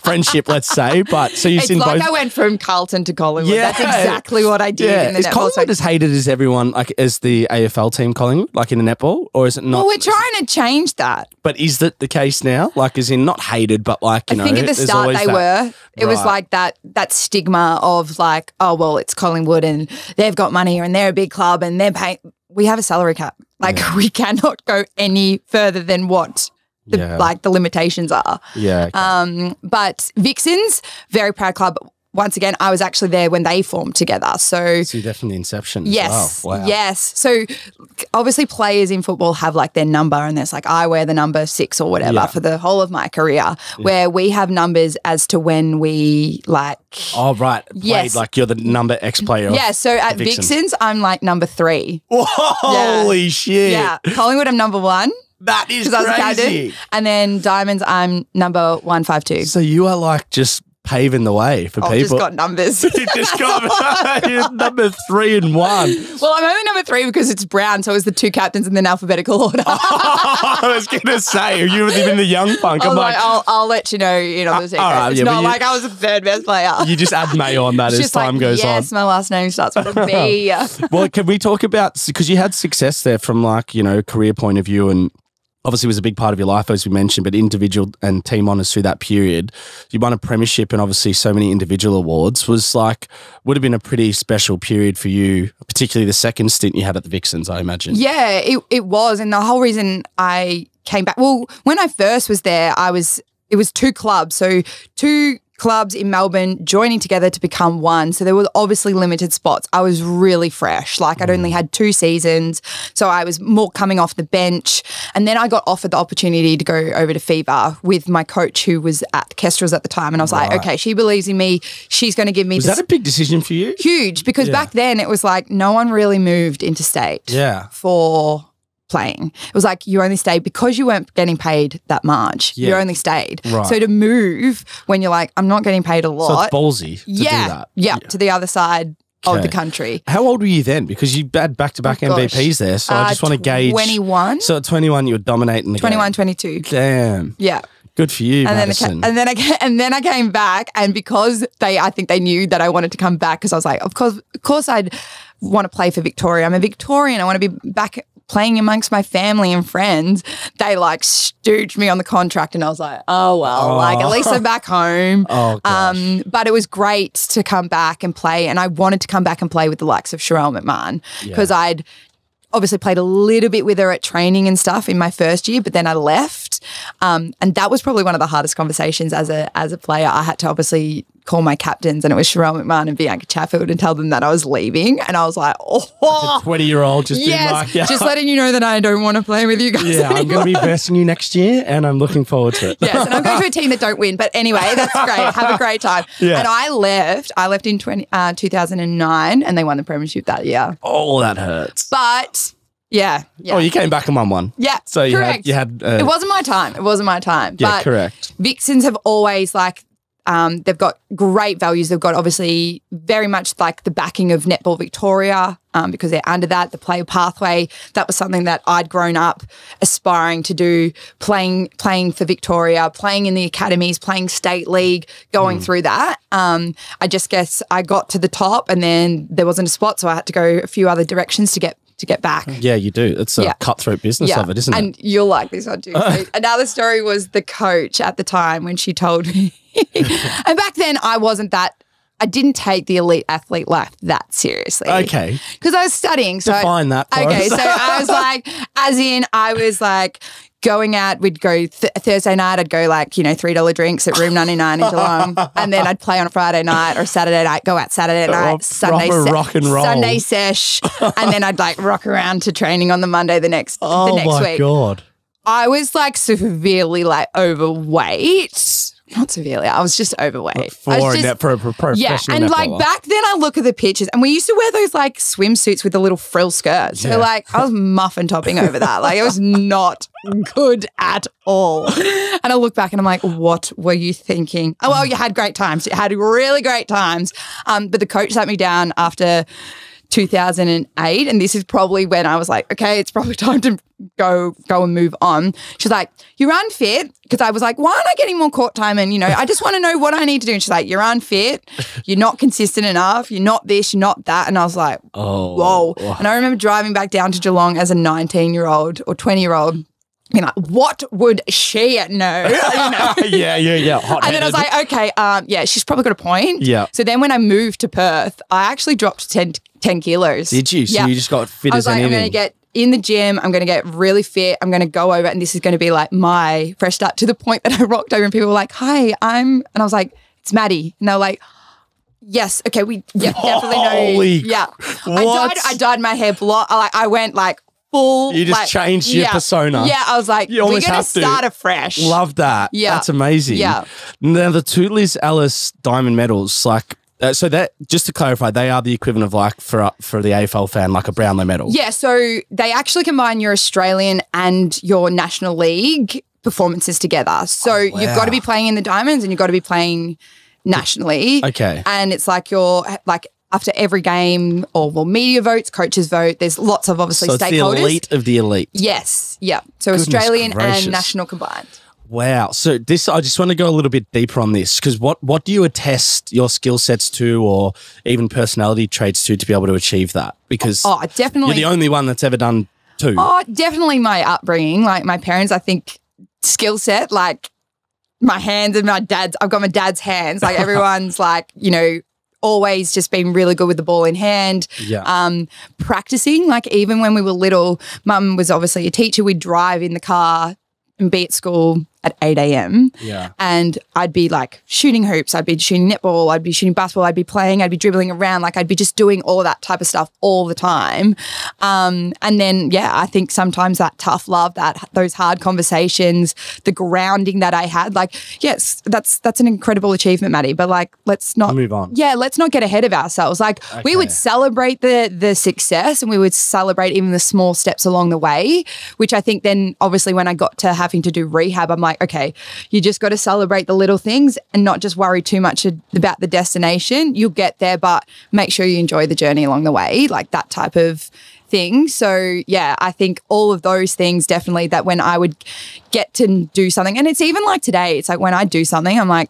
friendship, let's say. say, but so you've It's seen like both. I went from Carlton to Collingwood. Yeah. That's exactly what I did in the Is netball. Collingwood as hated as everyone, like as the AFL team Collingwood, like in the netball, or is it not? Well, we're trying to change that. But is that the case now? Like, as in not hated, but like, you know, I think at the there's start always they that- were. It was Right. like that stigma of like, oh, well, it's Collingwood and they've got money and they're a big club and they're paying. We have a salary cap. Like we cannot go any further than what the limitations are. Yeah. Okay. But Vixens, very proud club. Once again, I was actually there when they formed together. So So you're definitely inception. yes, as well. Wow. yes. So obviously players in football have like their number and there's like I wear the number 6 or whatever for the whole of my career where we have numbers as to when we like. Oh, right. Played Yes. like you're the number X player. Yeah, so at Vixens, I'm like number 3. Holy shit. Yeah, Collingwood, I'm number 1 That is because I was a captain. crazy. And then Diamonds, I'm number 152. So you are like just paving the way for I've people. just got numbers. You just got you're number 3 and 1. Well, I'm only number 3 because it's Browne, so it was the 2 captains in the alphabetical order. I was going to say, you were even the young punk. I I'm was like, I'll let you know, the secret. all right, It's yeah, but not you- like I was the 3rd best player. you just add mayo on that It's as just time like, goes yes, my last name starts with a B. Well, can we talk about, because you had success there from like, career point of view, and obviously it was a big part of your life, as we mentioned, but individual and team honours through that period. You won a premiership and obviously so many individual awards. Would have been a pretty special period for you, particularly the second stint you had at the Vixens, I imagine. Yeah, it was. And the whole reason I came back, well, when I first was there, it was 2 clubs. So 2 clubs in Melbourne joining together to become one. So there were obviously limited spots. I was really fresh. Like I'd only had 2 seasons. So I was more coming off the bench. And then I got offered the opportunity to go over to Fever with my coach who was at Kestrel's at the time. And I was like, okay, she believes in me. She's going to give me Was that a big decision for you? huge because back then it was like no one really moved interstate for playing. It was like you only stayed because you weren't getting paid that much. You only stayed. Right. So to move when you're like, I'm not getting paid a So lot. it's ballsy to do that. Yeah, to the other side of Okay. the country. How old were you then? Because you had back-to-back Oh, gosh. MVPs there, so I just want to gauge. 21. So at 21, you were dominating the 21, game. 22. Damn. Yeah. Good for you, Madison. And then I came back, and because I think they knew that I wanted to come back because I was like, of course I'd want to play for Victoria. I'm a Victorian. I want to be back playing amongst my family and friends. They like stooged me on the contract, and I was like, oh well, like at least I'm back home. Oh, gosh. But it was great to come back and play, and I wanted to come back and play with the likes of Sherelle McMahon because I'd obviously played a little bit with her at training and stuff in my first year, but then I left. And that was probably one of the hardest conversations as a player. I had to obviously call my captains, and it was Sherelle McMahon and Bianca Chatfield, and tell them that I was leaving. And I was like, A 20-year-old just being like, just letting you know that I don't want to play with you guys I'm anymore. going to be versing you next year, and I'm looking forward to it. Yes, and I'm going to a team that don't win. But anyway, that's great. Have a great time. Yeah. And I left in 2009, and they won the premiership that year. Oh, that hurts. But yeah. Oh, you came back and won one. Yeah, So you correct. had It wasn't my time. It wasn't my time. yeah, But correct. Vixens have always they've got great values. They've got obviously very much like the backing of Netball Victoria because they're under that, the player pathway. That was something that I'd grown up aspiring to do, playing for Victoria, playing in the academies, playing state league, going through that. I just guess I got to the top and then there wasn't a spot, so I had to go a few other directions to get back. Yeah, you do. It's a cutthroat business of it, isn't it? And you'll like this one too. So another story was the coach at the time when she told me. And back then I didn't take the elite athlete life that seriously. Okay. Because I was studying. So Define that for Okay, us. so I was like, I was like going out, we'd go Thursday night, I'd go like, $3 drinks at room 99 in Geelong. And then I'd play on a Friday night or Saturday night, go out Saturday night, Sunday rock and roll. Sunday sesh. And then I'd like rock around to training on the Monday the next week. God. I was like severely like overweight. Not severely. I was just overweight. For a professional yeah, and like netballer. back then I look at the pictures and we used to wear those like swimsuits with the little frill skirts. So like I was muffin topping over that. Like it was not good at all. And I look back and I'm like, what were you thinking? Oh, well, you had great times. You had really great times. But the coach sat me down after 2008, and this is probably when I was like, okay, it's probably time to go and move on. She's like, you're unfit. Because I was like, why aren't I getting more court time? And, I just want to know what I need to do. And she's like, you're unfit. You're not consistent enough. You're not this, you're not that. And I was like, whoa. And I remember driving back down to Geelong as a 19-year-old or 20-year-old. Being like, what would she know? Yeah. And then I was like, okay, she's probably got a point. Yeah. So then when I moved to Perth, I actually dropped 10 kilos. Did you? So you just got fit as anything. I'm going to get in the gym. I'm going to get really fit. I'm going to go over, and this is going to be like my fresh start, to the point that I rocked over and people were like, hi, and I was like, it's Madi. And they were like, yes, okay, definitely know. Yeah. What? I dyed my hair blonde. I went like, full. You just changed your persona. Yeah, I was like, we're going to start afresh. Love that. Yeah. That's amazing. Yeah. Now, the two Liz Ellis diamond medals, like, so that, just to clarify, they are the equivalent of like, for the AFL fan, like a Brownlow medal. Yeah, so they actually combine your Australian and your National League performances together. So you've got to be playing in the diamonds and you've got to be playing nationally. Okay. And it's like you're like, after every game, or media votes, coaches vote. There's lots of obviously stakeholders. So it's the elite of the elite. Yes, yeah. So Goodness Australian gracious. and national combined. Wow. So I just want to go a little bit deeper on this, because what do you attest your skill sets to, or even personality traits to be able to achieve that? Because definitely, you're the only one that's ever done two. Oh, definitely my upbringing. Like my parents, I think skill set, like my hands and my dad's. I've got my dad's hands. Like everyone's like, always just been really good with the ball in hand. Yeah. Practicing, like even when we were little, Mum was obviously a teacher. We'd drive in the car and be at school at 8 a.m. Yeah. And I'd be like shooting hoops, I'd be shooting netball, I'd be shooting basketball, I'd be playing, I'd be dribbling around, like I'd be just doing all that type of stuff all the time. And then, I think sometimes that tough love, those hard conversations, the grounding that I had, like, yes, that's an incredible achievement, Maddie, but like, let's not move on. Yeah, let's not get ahead of ourselves. Like we would celebrate the success, and we would celebrate even the small steps along the way, which I think then obviously when I got to having to do rehab, I'm like, okay, you just got to celebrate the little things and not just worry too much about the destination. You'll get there, but make sure you enjoy the journey along the way, like that type of thing. So I think all of those things definitely, that when I would get to do something, and it's even like today, it's like when I do something, I'm like,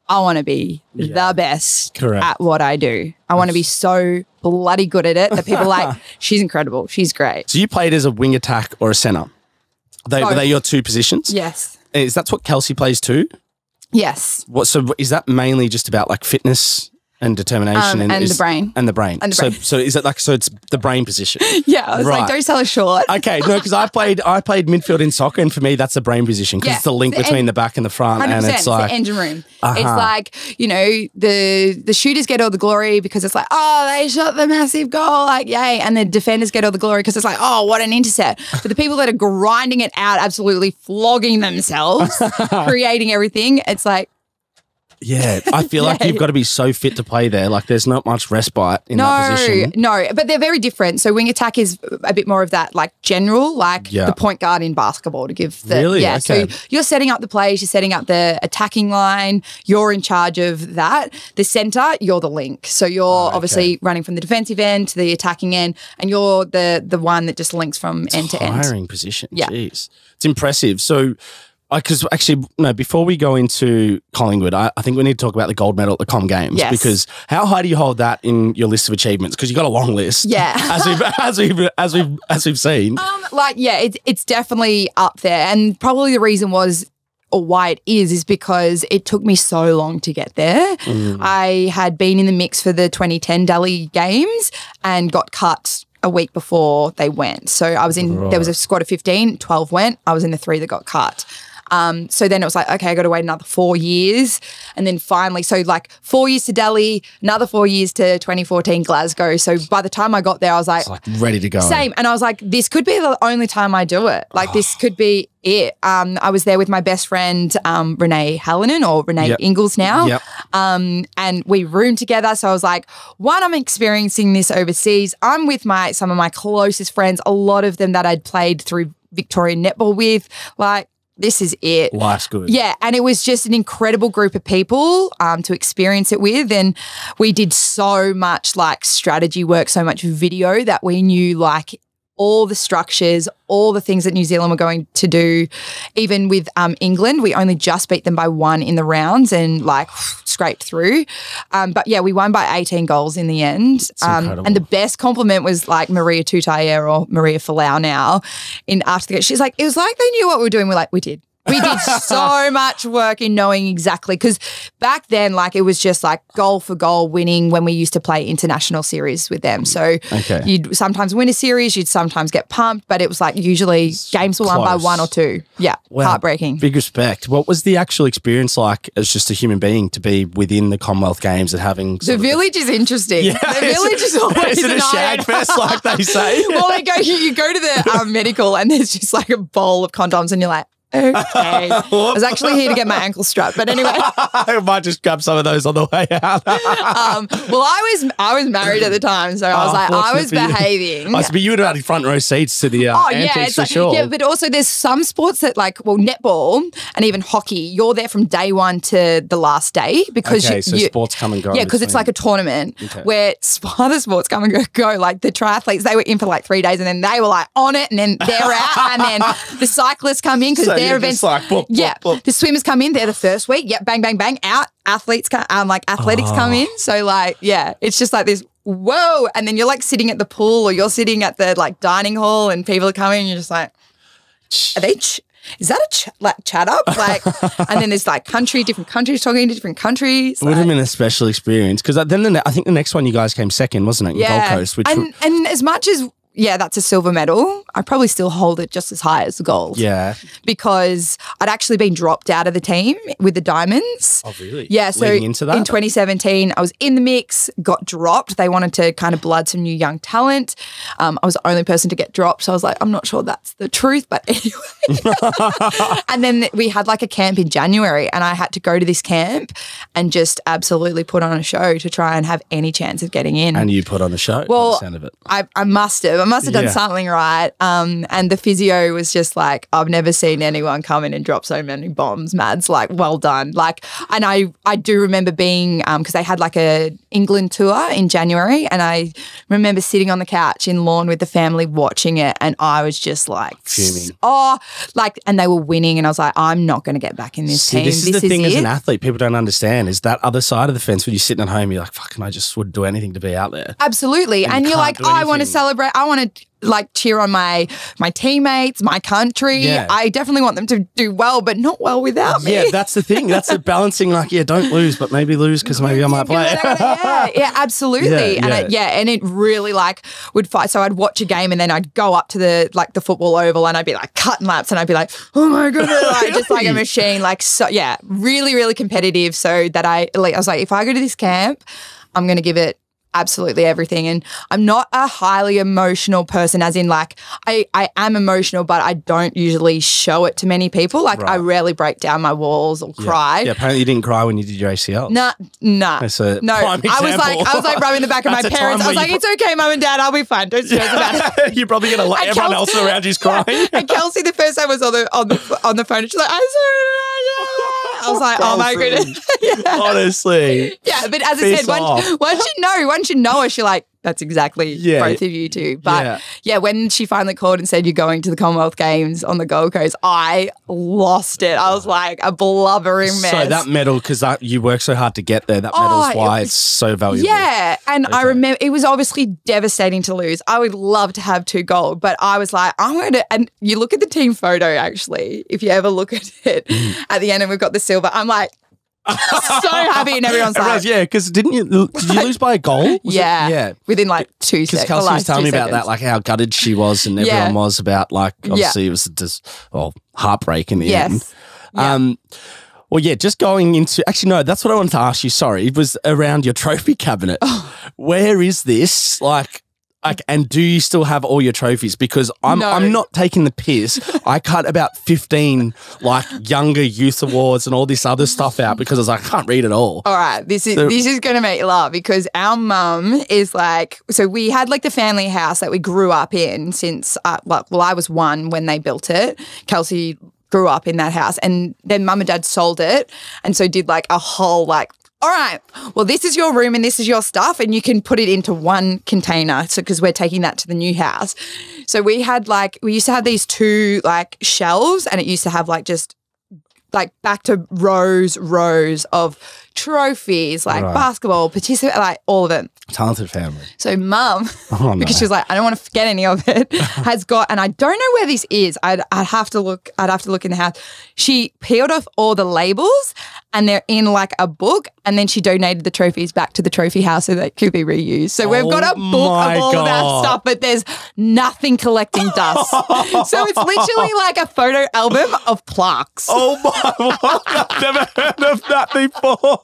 I want to be the best at what I do. I want to be so bloody good at it that people are like, she's incredible, she's great. So you played as a wing attack or a centre? Were they your two positions? Yes. That's what Kelsey plays too? Yes. So is that mainly just about like fitness and determination and the brain? And the brain. So is it like, so it's the brain position? Yeah. I was like, don't sell it short. Okay. No, because I played midfield in soccer, and for me, that's the brain position, because it's the link between the back and the front. 100%, and it's like the engine room. It's like, the shooters get all the glory because it's like, oh, they shot the massive goal, like, yay. And the defenders get all the glory because it's like, oh, what an intercept. But the people that are grinding it out, absolutely flogging themselves, creating everything, it's like, yeah, I feel like you've got to be so fit to play there. Like there's not much respite in that position. No, but they're very different. So wing attack is a bit more of that like general, like the point guard in basketball, to give the Really? Okay. So you're setting up the plays, you're setting up the attacking line, you're in charge of that. The center, you're the link. So you're obviously running from the defensive end to the attacking end, and you're the one that just links from end to end. Tiring position. Yeah. Jeez. It's impressive. So because actually, no, before we go into Collingwood, I think we need to talk about the gold medal at the Com Games. Yes. Because how high do you hold that in your list of achievements? Because you've got a long list. Yeah. as we've seen. It's definitely up there. And probably the reason was, or why it is because it took me so long to get there. I had been in the mix for the 2010 Delhi Games and got cut a week before they went. So I was in, there was a squad of 15, 12 went. I was in the 3 that got cut. So then it was like, okay, I got to wait another 4 years. And then finally, so like 4 years to Delhi, another 4 years to 2014 Glasgow. So by the time I got there, I was like ready to go. Same. And I was like, this could be the only time I do it. Like this could be it. I was there with my best friend, Renee Hallinan, or Renee Ingalls now. Yep. And we roomed together. So I was like, one, I'm experiencing this overseas. I'm with some of my closest friends, a lot of them that I'd played through Victorian netball with. Like, this is it. Life's good. Yeah, and it was just an incredible group of people to experience it with. And we did so much like strategy work, so much video that we knew like all the structures, all the things that New Zealand were going to do. Even with England, we only just beat them by 1 in the rounds and like scraped through. But yeah, we won by 18 goals in the end. And the best compliment was like Maria Tutaia, or Maria Falau now, after the game. She's like, it was like they knew what we were doing. We're like, we did. We did so much work in knowing exactly, because back then, like, it was just like goal for goal winning when we used to play international series with them. So you'd sometimes win a series, you'd sometimes get pumped, but it was like usually games were won by 1 or 2. Yeah, wow. Heartbreaking. Big respect. What was the actual experience like as just a human being to be within the Commonwealth Games and having the village is interesting. Yeah, the village is always is it a shag fest like they say? Well, you go to the medical and there's just like a bowl of condoms and you're like, okay. I was actually here to get my ankle strap, but anyway. I might just grab some of those on the way out. Well, I was married at the time, so I was like, I was behaving. But you would have had front row seats to the antics for sure. Yeah, but also there's some sports that netball and even hockey, you're there from day 1 to the last day because sports come and go. Yeah, because it's like a tournament where other sports come and go. Like the triathletes, they were in for like 3 days and then they were like on it and then they're out and then the cyclists come in because their events. Like, boop, boop. The swimmers come in. They're the first week. Yep, bang, bang, bang, out. Athletes come, athletics come in. So it's just like this. Whoa! And then you're like sitting at the pool or you're sitting at the like dining hall and people are coming. And you're just like, are they? Is that a chat up? Like, and then there's like different countries talking to different countries. It would have been a special experience because then I think the next one you guys came second, wasn't it? In Gold Coast, and as much as. Yeah, that's a silver medal. I probably still hold it just as high as the gold. Yeah. Because I'd actually been dropped out of the team with the Diamonds. Oh, really? Yeah. So leading into that? In 2017, I was in the mix, got dropped. They wanted to kind of blood some new young talent. I was the only person to get dropped. So I was like, I'm not sure that's the truth, but anyway. And then we had like a camp in January and I had to go to this camp and just absolutely put on a show to try and have any chance of getting in. And you put on a show well, by the sound of it. I must have. I must have done something right. And the physio was just like, I've never seen anyone come in and drop so many bombs, Mads. Like, well done. Like, and I do remember being, because they had like a England tour in January and I remember sitting on the couch in Lawn with the family watching it and I was just like, fuming. And they were winning and I was like, I'm not going to get back in this team. This is the thing as an athlete people don't understand is that other side of the fence when you're sitting at home, you're like, fucking, I just would do anything to be out there. Absolutely. And you're like, I want to celebrate. I want to like cheer on my teammates, my country. Yeah. I definitely want them to do well, but not well without me. Yeah, that's the thing. That's the balancing. Like, don't lose, but maybe lose because maybe I might play. Yeah, absolutely. And it really like would fight. So I'd watch a game and then I'd go up to the football oval and I'd be like cutting laps and I'd be like, oh my goodness, like, just like a machine. Like, so yeah, really, really competitive. So that I was like, if I go to this camp, I'm going to give it absolutely everything. And I'm not a highly emotional person, as in like I am emotional, but I don't usually show it to many people. Like I rarely break down my walls or cry. Yeah, apparently you didn't cry when you did your ACL. No. That's a no. prime example. I was like rubbing the back of my parents. I was like, it's okay, Mum and Dad, I'll be fine. Don't stress about it. You're probably gonna let everyone else around you's crying. And Kelsey, the first time was on the phone, and she's like, I was like, oh my goodness. Honestly. Yeah, but as I said, once you know her, she's like, that's exactly both of you two. But when she finally called and said you're going to the Commonwealth Games on the Gold Coast, I lost it. I was like a blubbering mess. So that medal, because you worked so hard to get there, that medal's why it's so valuable. Yeah, and I remember it was obviously devastating to lose. I would love to have 2 gold, but I was like, I'm going to, and you look at the team photo actually, if you ever look at it at the end and we've got the silver, I'm like, so happy and everyone's like, yeah, because did you lose by a goal? Yeah, within like 2 seconds. Because Kelsey was telling me about that, like how gutted she was and everyone was about like obviously it was just heartbreak in the end. Well, just going into actually no, that's what I wanted to ask you. Sorry, it was around your trophy cabinet. Where is this? Like, and do you still have all your trophies? Because I'm not taking the piss. I cut about 15 like younger youth awards and all this other stuff out because I was like, I can't read it all. All right, this is going to make you laugh because our mum is like, so we had like the family house that we grew up in since, I was 1 when they built it. Kelsey grew up in that house and then mum and dad sold it and so did like a whole like all right, well, this is your room and this is your stuff, and you can put it into one container. So, because we're taking that to the new house. So we used to have these 2 like shelves, and it used to have like just like back to rows of trophies, like basketball, like all of it. Talented family. So mum, because she was like, I don't want to forget any of it, has got, and I don't know where this is. I'd have to look in the house. She peeled off all the labels and they're in like a book, and then she donated the trophies back to the trophy house so they could be reused. So we've got a book of all of our stuff, but there's nothing collecting dust. So it's literally like a photo album of plaques. Oh my, I've never heard of that before.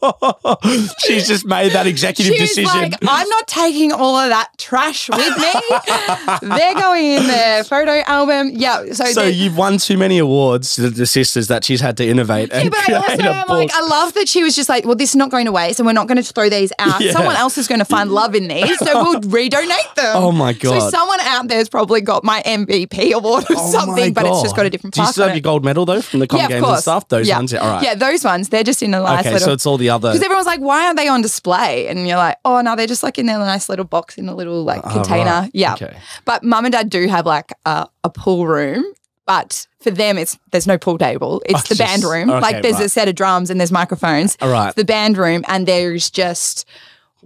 She's just made that executive decision. Like, I'm not taking all of that trash with me. They're going in their photo album. Yeah. So you've won too many awards to the sisters that she's had to innovate and create a book. I love that she was just like, well, this is not going to waste and we're not going to throw these out. Yeah. Someone else is going to find love in these, so we'll redonate them. Oh, my God. So someone out there's probably got my MVP award or something, but it's just got a different plaque. Do you still have your gold medal, though, from the Com Games and stuff? Those ones? Yeah, all right. Yeah, those ones. They're just in a nice little... so it's all the other... Because everyone's like, why aren't they on display? And you're like, oh, no, they're just like in their nice little box in a little like container. Right. Yeah. Okay. But mum and dad do have like a pool room. But for them, there's no pool table. It's the band room. Okay, like there's a set of drums and there's microphones. All right. It's the band room, and there's just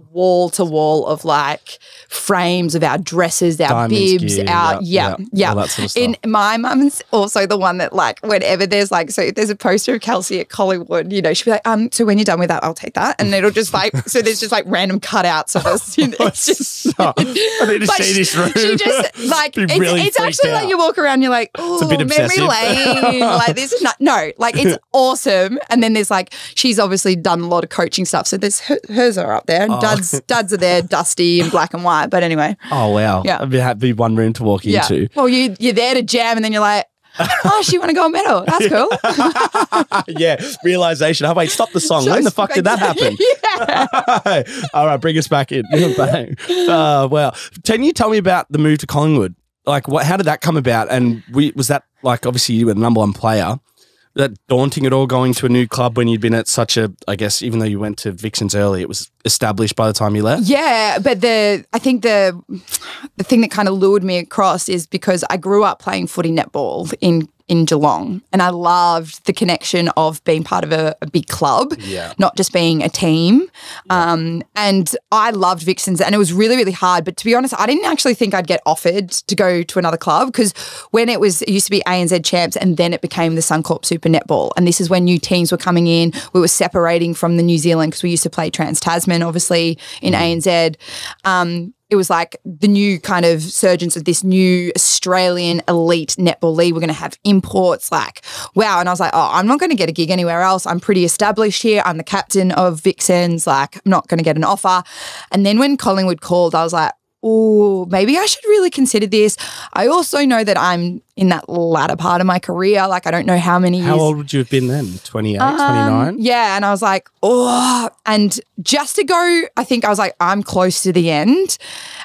wall to wall of like frames of our dresses, our diamonds, bibs, gear, our all that sort of stuff. My mum's also the one that like whenever there's like, so if there's a poster of Kelsey at Collingwood, you know, she'll be like, so when you're done with that, I'll take that, and it'll just like, so there's just like random cutouts of us. You know, it's just I need to see this room. She just like it's actually like you walk around, you're like, oh, it's a bit memory lane. Like this is not like it's awesome. And then there's like, she's obviously done a lot of coaching stuff, so there's hers are up there, and Dad's are there, dusty and black and white. But anyway. Oh wow. Yeah. It'd be one room to walk into. Well, you're there to jam, and then you're like, oh, she won a gold medal. That's cool. Yeah. Realization. Oh, wait, stop the song. When the fuck did that happen? Yeah. All right, bring us back in. Bang. Well, can you tell me about the move to Collingwood? Like, how did that come about? And was that like, obviously you were the number 1 player. That daunting at all, going to a new club when you'd been at such a, I guess, even though you went to Vixens early, it was established by the time you left? Yeah, but I think the thing that kind of lured me across is because I grew up playing footy netball in Geelong, and I loved the connection of being part of a big club, not just being a team. And I loved Vixens, and it was really, really hard. But to be honest, I didn't actually think I'd get offered to go to another club, because when it used to be ANZ champs, and then it became the Suncorp Super Netball. And this is when new teams were coming in. We were separating from the New Zealand, because we used to play Trans-Tasman, obviously, in ANZ. It was like the new kind of surgence of this new Australian elite netball league. We're going to have imports, like, wow. And I was like, oh, I'm not going to get a gig anywhere else. I'm pretty established here. I'm the captain of Vixens. Like, I'm not going to get an offer. And then when Collingwood called, I was like, oh, maybe I should really consider this. I also know that I'm in that latter part of my career. Like, I don't know how many years. How old would you have been then? 28, 29? Yeah. And I was like, oh, and just to go, I think I was like, I'm close to the end.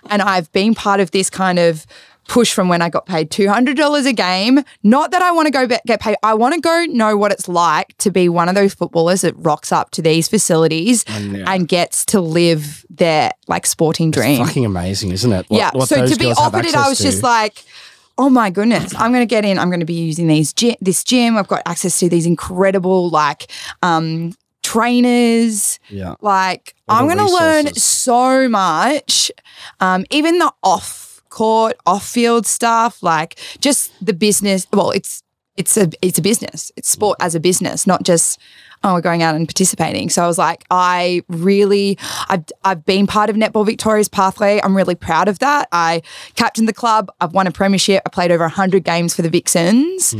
And I've been part of this kind of push from when I got paid $200 a game. Not that I want to go get paid. I want to go know what it's like to be one of those footballers that rocks up to these facilities and gets to live their like sporting dream. It's fucking amazing, isn't it? What so to be offered it, I was just like, oh my goodness, I'm going to get in. I'm going to be using this gym. I've got access to these incredible like trainers. Yeah. Like I'm going to learn so much. Even the off-court, off-field stuff, like just the business. Well, it's a business. It's sport as a business, not just, oh, we're going out and participating. So I was like, I've been part of Netball Victoria's pathway. I'm really proud of that. I captained the club. I've won a premiership. I played over 100 games for the Vixens.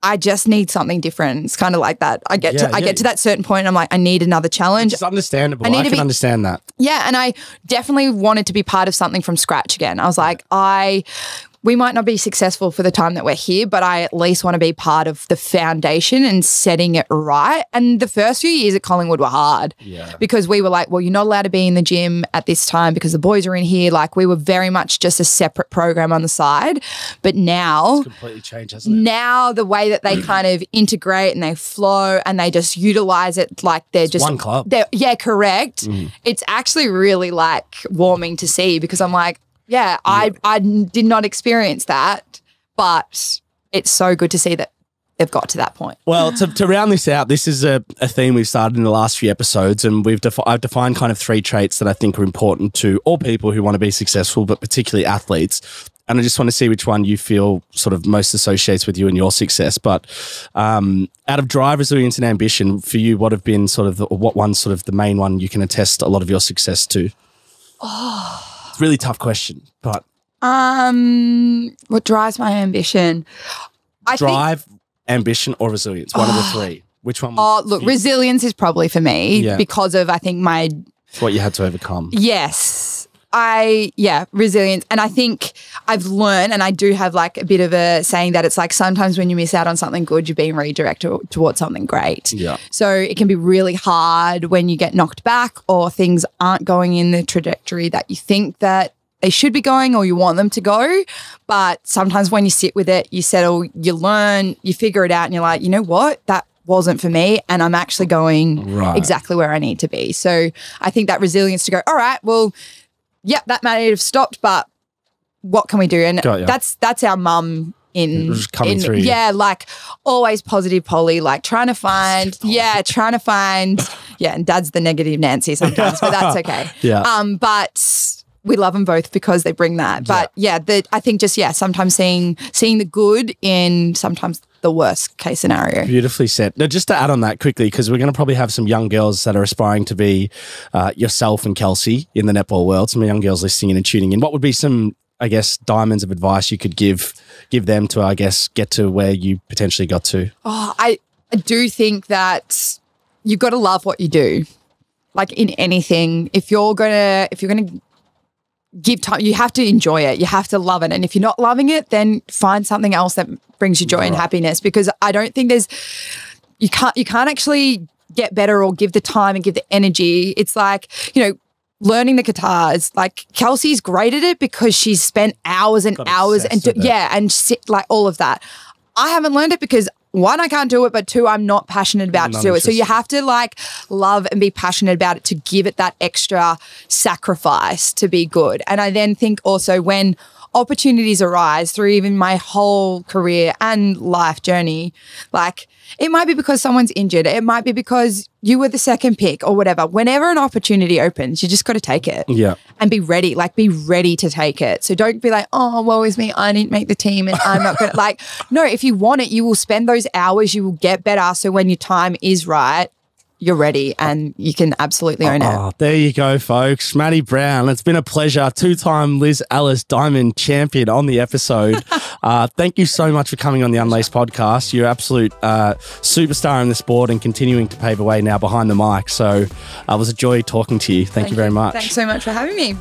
I just need something different. It's kind of like that. I get to that certain point and I'm like, I need another challenge. It's understandable. I can understand that. Yeah, and I definitely wanted to be part of something from scratch again. I was like, we might not be successful for the time that we're here, but I at least want to be part of the foundation and setting it right. And the first few years at Collingwood were hard because we were like, well, you're not allowed to be in the gym at this time because the boys are in here. Like we were very much just a separate program on the side. But now it's completely changed, hasn't it? Now the way that they kind of integrate and they flow and they just utilize it like they're just one club. Yeah, correct. It's actually really like warming to see because I'm like, I did not experience that, but it's so good to see that they've got to that point. Well, to round this out, this is a theme we've started in the last few episodes, and I've defined kind of 3 traits that I think are important to all people who want to be successful, but particularly athletes. And I just want to see which one you feel sort of most associates with you and your success. But out of drive, resilience, and ambition, for you, what have been sort of what one's sort of the main one you can attest a lot of your success to? It's a really tough question, but what drives my ambition? Drive, ambition, or resilience? One of the 3. Which one? Look, resilience is probably for me because of I think it's what you had to overcome. Yes. Resilience. And I think I've learned, and I do have like a bit of a saying that it's like sometimes when you miss out on something good, you're being redirected towards something great. Yeah. So it can be really hard when you get knocked back or things aren't going in the trajectory that you think that they should be going or you want them to go. But sometimes when you sit with it, you settle, you learn, you figure it out and you're like, you know what? That wasn't for me and I'm actually going exactly where I need to be. So I think that resilience to go, all right, well, that may have stopped, but what can we do? And that's our mum coming through. Yeah, like always positive Polly, like trying to find, and Dad's the negative Nancy sometimes, but that's okay. But we love them both because they bring that. But I think just, sometimes seeing the good in sometimes the worst case scenario. Beautifully said. Now, just to add on that quickly, because we're going to probably have some young girls that are aspiring to be yourself and Kelsey in the netball world, some young girls listening in and tuning in. What would be some, I guess, diamonds of advice you could give them to, I guess, get to where you potentially got to? I do think that you've got to love what you do. Like in anything, if you're gonna give time, you have to enjoy it. You have to love it. And if you're not loving it, then find something else that brings you joy and happiness, because I don't think you can't actually get better or give the time and give the energy. It's like, learning the guitars, like Kelsey's great at it because she's spent hours and hours and like all of that. I haven't learned it because 1, I can't do it, but 2, I'm not passionate about to do it. So you have to like love and be passionate about it to give it that extra sacrifice to be good. And I then think also when opportunities arise through even my whole career and life journey, like it might be because someone's injured. It might be because you were the second pick or whatever. Whenever an opportunity opens, you just got to take it and be ready, to take it. So don't be like, oh, woe is me, I didn't make the team and I'm not going to like, no, if you want it, you will spend those hours, you will get better. So when your time is right, you're ready and you can absolutely own it. There you go, folks. Madi Browne, it's been a pleasure. 2-time Liz Ellis Diamond champion on the episode. Thank you so much for coming on the Unlaced podcast. You're an absolute superstar in the sport and continuing to pave a way now behind the mic. So it was a joy talking to you. Thank you very much. Thanks so much for having me.